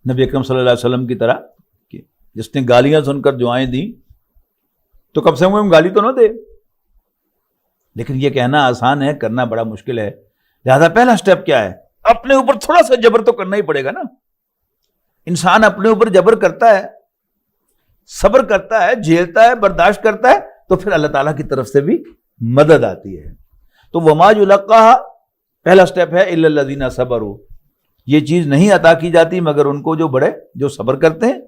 نبی اکرم صلی اللہ علیہ وسلم کی طرح کہ جس نے گالیاں سن کر دعائیں دیں, تو کم سے کم گالی تو نہ دے. لیکن یہ کہنا آسان ہے, کرنا بڑا مشکل ہے. لہذا پہلا سٹیپ کیا ہے؟ اپنے اوپر تھوڑا سا جبر تو کرنا ہی پڑے گا نا. انسان اپنے اوپر جبر کرتا ہے, صبر کرتا ہے, جھیلتا ہے, برداشت کرتا ہے, تو پھر اللہ تعالیٰ کی طرف سے بھی مدد آتی ہے. تو وما یلقاها پہلا سٹیپ ہے الا الذین صبروا، یہ چیز نہیں عطا کی جاتی مگر ان کو جو صبر کرتے ہیں،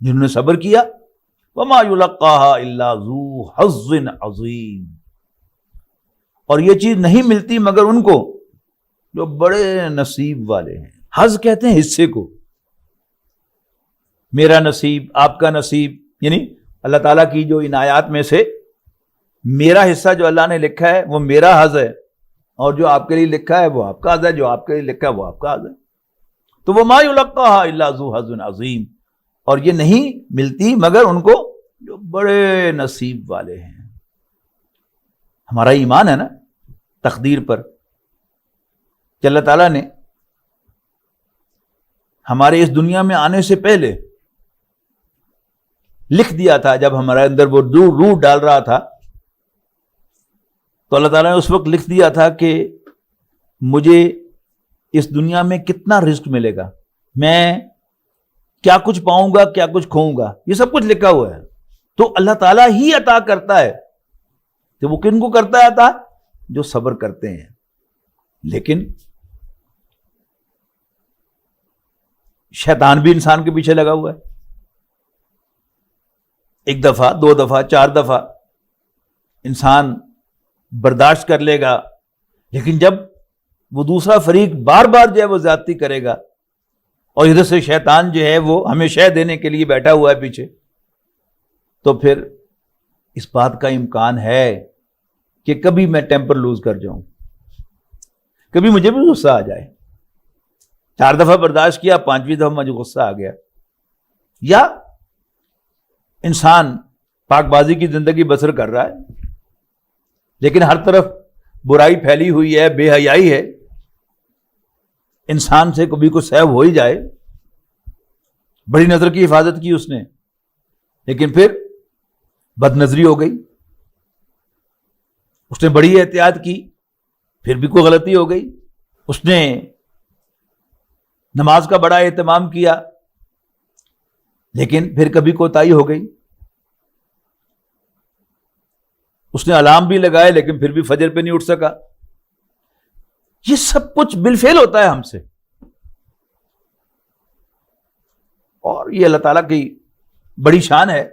جنہوں نے صبر کیا. وما یلقاها الا ذو حظ عظیم، اور یہ چیز نہیں ملتی مگر ان کو جو بڑے نصیب والے ہیں. حظ کہتے ہیں حصے کو. میرا نصیب، آپ کا نصیب، یعنی اللہ تعالیٰ کی جو عنایات میں سے میرا حصہ جو اللہ نے لکھا ہے وہ میرا حظ ہے، اور جو آپ کے لیے لکھا ہے وہ آپ کا حظ ہے، جو آپ کے لیے لکھا ہے وہ آپ کا حظ ہے. تو وما یلقاها الا ذو حظ عظیم، اور یہ نہیں ملتی مگر ان کو جو بڑے نصیب والے ہیں. ہمارا ایمان ہے نا تقدیر پر کہ اللہ تعالیٰ نے ہمارے اس دنیا میں آنے سے پہلے لکھ دیا تھا. جب ہمارے اندر وہ روح ڈال رہا تھا تو اللہ تعالیٰ نے اس وقت لکھ دیا تھا کہ مجھے اس دنیا میں کتنا رزق ملے گا، میں کیا کچھ پاؤں گا، کیا کچھ کھوؤں گا، یہ سب کچھ لکھا ہوا ہے. تو اللہ تعالیٰ ہی عطا کرتا ہے. تو وہ کن کو کرتا ہے عطا؟ جو صبر کرتے ہیں. لیکن شیطان بھی انسان کے پیچھے لگا ہوا ہے. ایک دفعہ، دو دفعہ، چار دفعہ انسان برداشت کر لے گا، لیکن جب وہ دوسرا فریق بار بار جو ہے وہ زیادتی کرے گا اور ادھر سے شیطان جو ہے وہ ہمیں شے دینے کے لیے بیٹھا ہوا ہے پیچھے، تو پھر اس بات کا امکان ہے کہ کبھی میں ٹیمپر لوز کر جاؤں، کبھی مجھے بھی غصہ آ جائے. 4 دفعہ برداشت کیا، 5ویں دفعہ مجھے غصہ آ گیا. یا انسان پاک بازی کی زندگی بسر کر رہا ہے لیکن ہر طرف برائی پھیلی ہوئی ہے، بے حیائی ہے، انسان سے کبھی کوئی سیو ہو ہی جائے. بڑی نظر کی حفاظت کی اس نے، لیکن پھر بد نظری ہو گئی. اس نے بڑی احتیاط کی، پھر بھی کوئی غلطی ہو گئی. اس نے نماز کا بڑا اہتمام کیا لیکن پھر کبھی کوتاہی ہو گئی. اس نے الارم بھی لگائے لیکن پھر بھی فجر پہ نہیں اٹھ سکا. یہ سب کچھ بالفعل ہوتا ہے ہم سے. اور یہ اللہ تعالیٰ کی بڑی شان ہے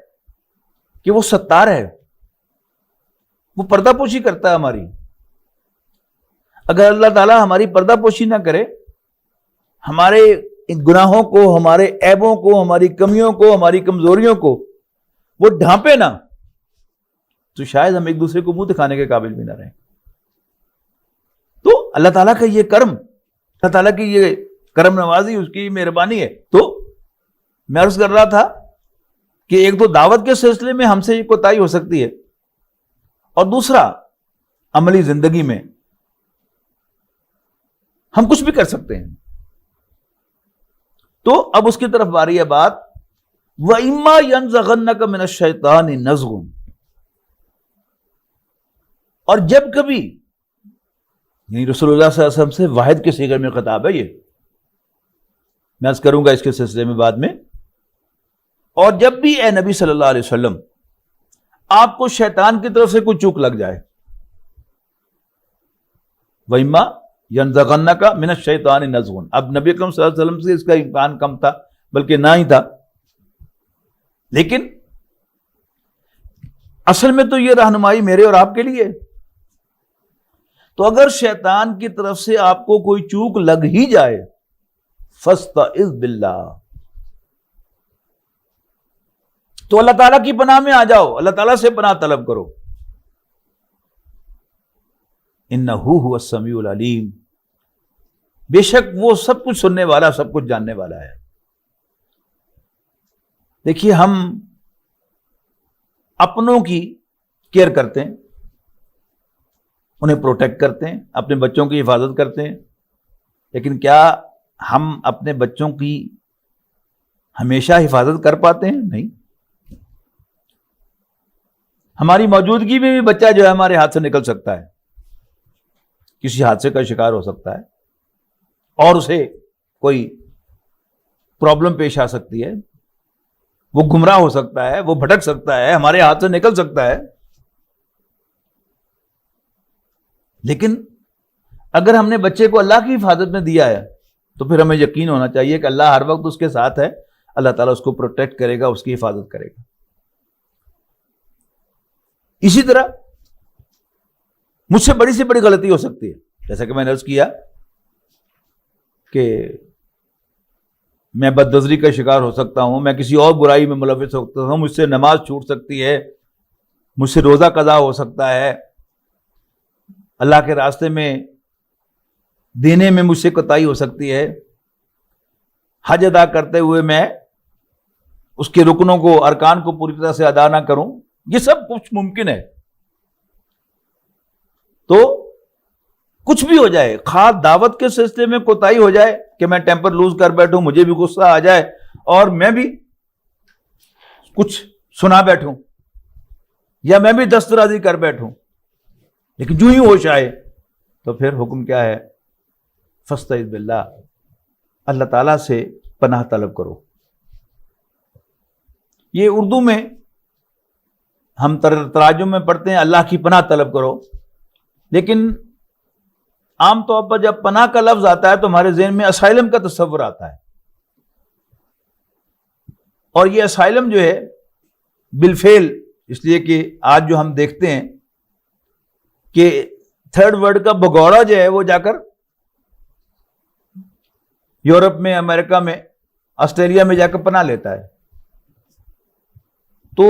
کہ وہ ستار ہے، وہ پردہ پوشی کرتا ہے ہماری. اگر اللہ تعالیٰ ہماری پردہ پوشی نہ کرے، ہمارے گناہوں کو، ہمارے عیبوں کو، ہماری کمیوں کو، ہماری کمزوریوں کو وہ ڈھانپے نہ، تو شاید ہم ایک دوسرے کو منہ دکھانے کے قابل بھی نہ رہیں. تو اللہ تعالیٰ کا یہ کرم، اللہ تعالیٰ کی یہ کرم نوازی، اس کی مہربانی ہے. تو میں عرض کر رہا تھا کہ ایک تو دعوت کے سلسلے میں ہم سے یہ کوتاہی ہو سکتی ہے، اور دوسرا عملی زندگی میں ہم کچھ بھی کر سکتے ہیں. تو اب اس کی طرف باری ہے بات، وَإِمَّا يَنزَغَنَّكَ مِنَ الشَّيْطَانِ نَزْغٌ. اور جب کبھی، یعنی رسول اللہ صلی اللہ علیہ وسلم سے واحد کے صیغے میں خطاب ہے، یہ میں عرض کروں گا اس کے سلسلے میں بعد میں. اور جب بھی اے نبی صلی اللہ علیہ وسلم آپ کو شیطان کی طرف سے کوئی چوک لگ جائے، وَإِمَّا يَنزَغَنَّكَ مِنَ الشَّيْطَانِ نَزْغٌ. اب نبی اکرم صلی اللہ علیہ وسلم سے اس کا امکان کم تھا، بلکہ نہ ہی تھا. لیکن اصل میں تو یہ رہنمائی میرے اور آپ کے لیے. تو اگر شیطان کی طرف سے آپ کو کوئی چوک لگ ہی جائے، فَاسْتَعِذْ بِاللَّهِ، تو اللہ تعالیٰ کی پناہ میں آ جاؤ، اللہ تعالیٰ سے پناہ طلب کرو. اِنَّهُ هُوَ السَّمِيعُ الْعَلِيمُ، بے شک وہ سب کچھ سننے والا، سب کچھ جاننے والا ہے. دیکھیے، ہم اپنوں کی کیئر کرتے ہیں، انہیں پروٹیکٹ کرتے ہیں، اپنے بچوں کی حفاظت کرتے ہیں، لیکن کیا ہم اپنے بچوں کی ہمیشہ حفاظت کر پاتے ہیں؟ نہیں. ہماری موجودگی میں بھی بچہ جو ہے ہمارے ہاتھ سے نکل سکتا ہے، کسی حادثے کا شکار ہو سکتا ہے، اور اسے کوئی پرابلم پیش آ سکتی ہے، وہ گمراہ ہو سکتا ہے، وہ بھٹک سکتا ہے، ہمارے ہاتھ سے نکل سکتا ہے. لیکن اگر ہم نے بچے کو اللہ کی حفاظت میں دیا ہے تو پھر ہمیں یقین ہونا چاہیے کہ اللہ ہر وقت اس کے ساتھ ہے، اللہ تعالیٰ اس کو پروٹیکٹ کرے گا، اس کی حفاظت کرے گا۔ اسی طرح مجھ سے بڑی سے بڑی غلطی ہو سکتی ہے، جیسا کہ میں نے عرض کیا کہ میں بد نظری کا شکار ہو سکتا ہوں، میں کسی اور برائی میں ملوث ہو سکتا ہوں، مجھ سے نماز چھوٹ سکتی ہے، مجھ سے روزہ قضا ہو سکتا ہے، اللہ کے راستے میں دینے میں مجھ سے کوتاہی ہو سکتی ہے، حج ادا کرتے ہوئے میں اس کے رکنوں کو، ارکان کو پوری طرح سے ادا نہ کروں، یہ سب کچھ ممکن ہے۔ تو کچھ بھی ہو جائے، خاص دعوت کے سلسلے میں کوتاہی ہو جائے کہ میں ٹیمپر لوز کر بیٹھوں، مجھے بھی غصہ آ جائے اور میں بھی کچھ سنا بیٹھوں یا میں بھی دسترازی کر بیٹھوں، لیکن جو ہی ہوش آئے تو پھر حکم کیا ہے؟ فاستعذ باللہ، اللہ تعالیٰ سے پناہ طلب کرو۔ یہ اردو میں ہم تراجم میں پڑھتے ہیں اللہ کی پناہ طلب کرو، لیکن عام طور پر جب پناہ کا لفظ آتا ہے تو ہمارے ذہن میں اسائلم کا تصور آتا ہے، اور یہ اسائلم جو ہے بالفعل، اس لیے کہ آج جو ہم دیکھتے ہیں کہ تھرڈ ورلڈ کا بگوڑا جو ہے وہ جا کر یورپ میں، امریکہ میں، آسٹریلیا میں جا کر پناہ لیتا ہے۔ تو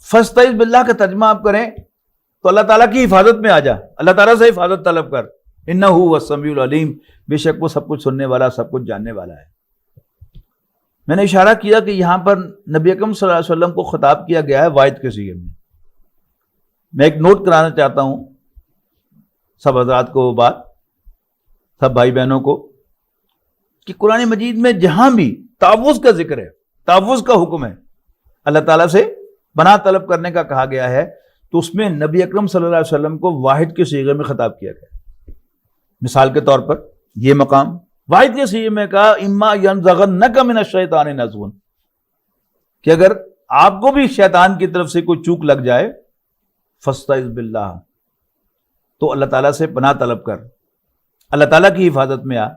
فاستعذ باللہ کا ترجمہ آپ کریں تو اللہ تعالیٰ کی حفاظت میں آ جا، اللہ تعالیٰ سے حفاظت طلب کر، انہ هو السمیع العلیم، بے شک وہ سب کچھ سننے والا، سب کچھ جاننے والا ہے۔ میں نے اشارہ کیا کہ یہاں پر نبی اکرم صلی اللہ علیہ وسلم کو خطاب کیا گیا ہے واحد کے صیغے میں۔ میں ایک نوٹ کرانا چاہتا ہوں سب حضرات کو، وہ بات سب بھائی بہنوں کو، کہ قرآن مجید میں جہاں بھی تعوذ کا ذکر ہے، تعوذ کا حکم ہے، اللہ تعالیٰ سے پناہ طلب کرنے کا کہا گیا ہے، تو اس میں نبی اکرم صلی اللہ علیہ وسلم کو واحد کے صیغے میں خطاب کیا گیا۔ مثال کے طور پر یہ مقام واحد کے صیغے میں کہا اما ینزغنک من الشیطان نزغ، کہ اگر آپ کو بھی شیطان کی طرف سے کوئی چوک لگ جائے، فاستعذ باللہ، تو اللہ تعالیٰ سے پناہ طلب کر، اللہ تعالیٰ کی حفاظت میں آ،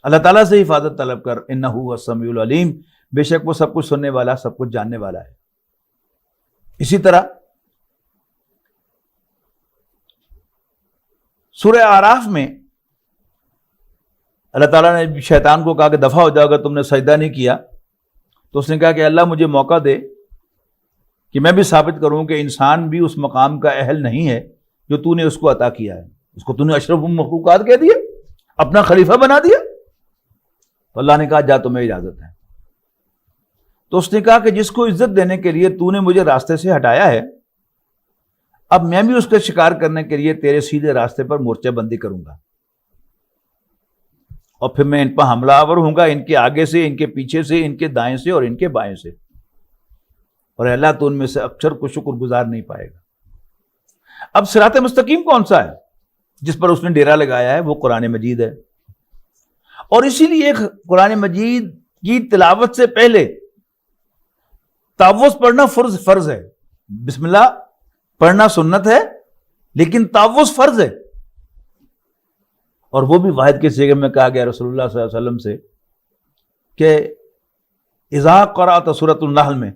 اللہ تعالیٰ سے حفاظت طلب کر، انہ هو السمیع العلیم، بے شک وہ سب کچھ سننے والا، سب کچھ جاننے والا ہے۔ اسی طرح سورہ اعراف میں اللہ تعالیٰ نے شیطان کو کہا کہ دفع ہو جاؤ، اگر تم نے سجدہ نہیں کیا، تو اس نے کہا کہ اللہ مجھے موقع دے کہ میں بھی ثابت کروں کہ انسان بھی اس مقام کا اہل نہیں ہے جو تو نے اس کو عطا کیا ہے، اس کو تو نے اشرف المخلوقات کہہ دیا، اپنا خلیفہ بنا دیا۔ تو اللہ نے کہا جا تمہیں اجازت ہے۔ تو اس نے کہا کہ جس کو عزت دینے کے لیے تو نے مجھے راستے سے ہٹایا ہے، اب میں بھی اس کا شکار کرنے کے لیے تیرے سیدھے راستے پر مورچہ بندی کروں گا، اور پھر میں ان پر حملہ آور ہوں گا، ان کے آگے سے، ان کے پیچھے سے، ان کے دائیں سے اور ان کے بائیں سے، اور اللہ تو ان میں سے اکثر کو شکر گزار نہیں پائے گا۔ اب صراط مستقیم کون سا ہے جس پر اس نے ڈیرا لگایا ہے؟ وہ قرآن مجید ہے، اور اسی لیے قرآن مجید کی تلاوت سے پہلے تعوذ پڑھنا فرض ہے۔ بسم اللہ پڑھنا سنت ہے، لیکن تعوذ فرض ہے، اور وہ بھی واحد کے صیغے میں کہا گیا رسول اللہ صلی اللہ علیہ وسلم سے کہ اذا قرأت سورۃ النحل میں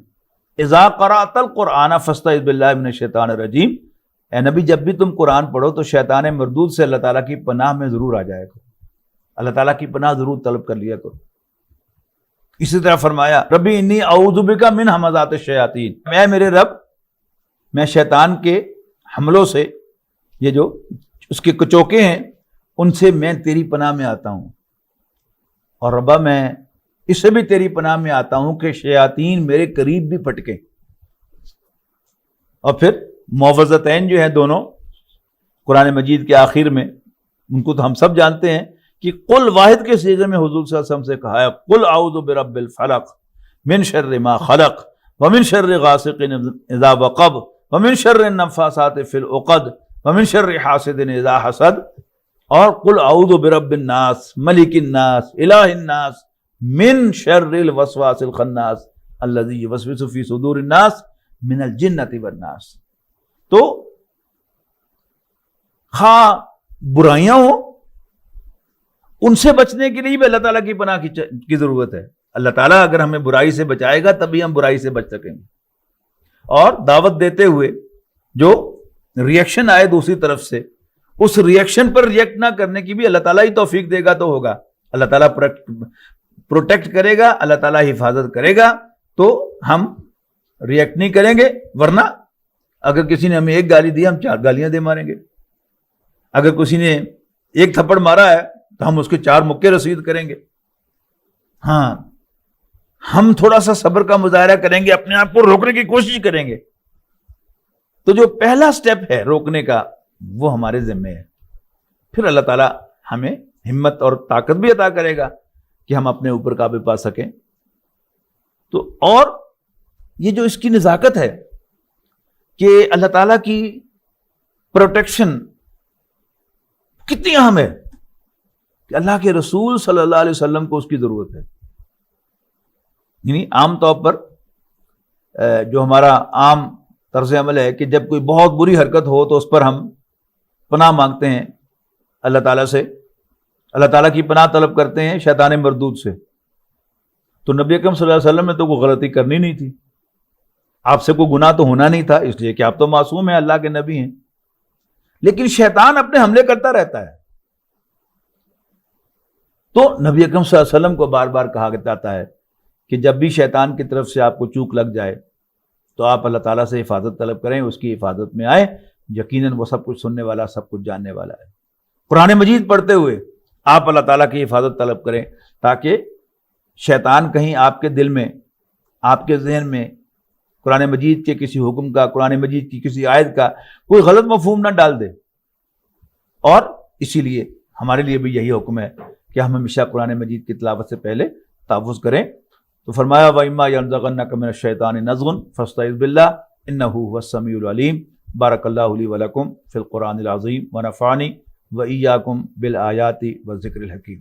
اذا قرأت القرآن فاستعذ باللہ من الشیطان الرجیم، اے نبی جب بھی تم قرآن پڑھو تو شیطان مردود سے اللہ تعالیٰ کی پناہ میں ضرور آ جائے گا، اللہ تعالیٰ کی پناہ ضرور طلب کر لیا کرو۔ اسی طرح فرمایا ربی انی اعوذ بک من ہمزات الشیاطین، اے میرے رب میں شیطان کے حملوں سے، یہ جو اس کے کچوکے ہیں، ان سے میں تیری پناہ میں آتا ہوں، اور ربا میں اس سے بھی تیری پناہ میں آتا ہوں کہ شیاطین میرے قریب بھی پھٹکیں۔ اور پھر معوذتین جو ہیں دونوں قرآن مجید کے آخر میں، ان کو تو ہم سب جانتے ہیں کہ قل واحد کے صیغے میں حضور صلی اللہ علیہ وسلم سے کہا ہے قل اعوذ برب الفلق من شر ما خلق ومن شر غاسق اذا وقب ومن شر النفاثات فی العقد ومن شر حاسد اذا حسد، اور قل اعوذ برب الناس ملک الناس الہ الناس من شر الوسواس الخناس الذی یوسوس فی صدور الناس من الجنۃ والناس۔ تو خواہ برائیاں ہوں، ان سے بچنے کے لیے بھی اللہ تعالیٰ کی پناہ کی ضرورت ہے. اللہ تعالیٰ اگر ہمیں برائی سے بچائے گا تبھی ہم برائی سے بچ سکیں گے. اور دعوت دیتے ہوئے جو ریئیکشن آئے دوسری طرف سے، اس ریئیکشن پر ریئیکٹ نہ کرنے کی بھی اللہ تعالیٰ ہی توفیق دے گا تو ہوگا. اللہ تعالیٰ پروٹیکٹ کرے گا، اللہ تعالیٰ حفاظت کرے گا تو ہم ریئیکٹ نہیں کریں گے. ورنہ اگر کسی نے ہمیں ایک گالی دی ہم 4 گالیاں دے ماریں گے. اگر کسی نے ایک تھپڑ مارا ہے تو ہم اس کے 4 مکے رسید کریں گے. ہاں، ہم تھوڑا سا صبر کا مظاہرہ کریں گے، اپنے آپ کو روکنے کی کوشش کریں گے. تو جو پہلا سٹیپ ہے روکنے کا وہ ہمارے ذمہ ہے. پھر اللہ تعالیٰ ہمیں ہمت اور طاقت بھی عطا کرے گا کہ ہم اپنے اوپر قابو پا سکیں. تو اور یہ جو اس کی نزاکت ہے کہ اللہ تعالیٰ کی پروٹیکشن کتنی اہم ہے کہ اللہ کے رسول صلی اللہ علیہ وسلم کو اس کی ضرورت ہے. یعنی عام طور پر جو ہمارا عام طرز عمل ہے کہ جب کوئی بہت بری حرکت ہو تو اس پر ہم پناہ مانگتے ہیں اللہ تعالیٰ سے، اللہ تعالیٰ کی پناہ طلب کرتے ہیں شیطان مردود سے. تو نبی اکرم صلی اللہ علیہ وسلم نے تو کوئی غلطی کرنی نہیں تھی، آپ سے کوئی گناہ تو ہونا نہیں تھا، اس لیے کہ آپ تو معصوم ہیں، اللہ کے نبی ہیں. لیکن شیطان اپنے حملے کرتا رہتا ہے. تو نبی اکرم صلی اللہ علیہ وسلم کو بار بار کہا جاتا ہے کہ جب بھی شیطان کی طرف سے آپ کو چوک لگ جائے تو آپ اللہ تعالیٰ سے حفاظت طلب کریں، اس کی حفاظت میں آئے. یقیناً وہ سب کچھ سننے والا، سب کچھ جاننے والا ہے. قرآن مجید پڑھتے ہوئے آپ اللہ تعالیٰ کی حفاظت طلب کریں تاکہ شیطان کہیں آپ کے دل میں، آپ کے ذہن میں قرآن مجید کے کسی حکم کا، قرآن مجید کی کسی آیت کا کوئی غلط مفہوم نہ ڈال دے. اور اسی لیے ہمارے لیے بھی یہی حکم ہے کہ ہم ہمیشہ قرآن مجید کی تلاوت سے پہلے تحفظ کریں. تو فرمایا وَإِمَّا يَنزَغَنَّكَ مِنَ الشَّيْطَانِ نَزْغٌ فَاسْتَعِذْ بِاللَّهِ إِنَّهُ هُوَ السَّمِيعُ الْعَلِيمُ. بارك الله لي ولكم في القرآن العظيم ونفعني وإياكم بالآيات والذكر الحكيم.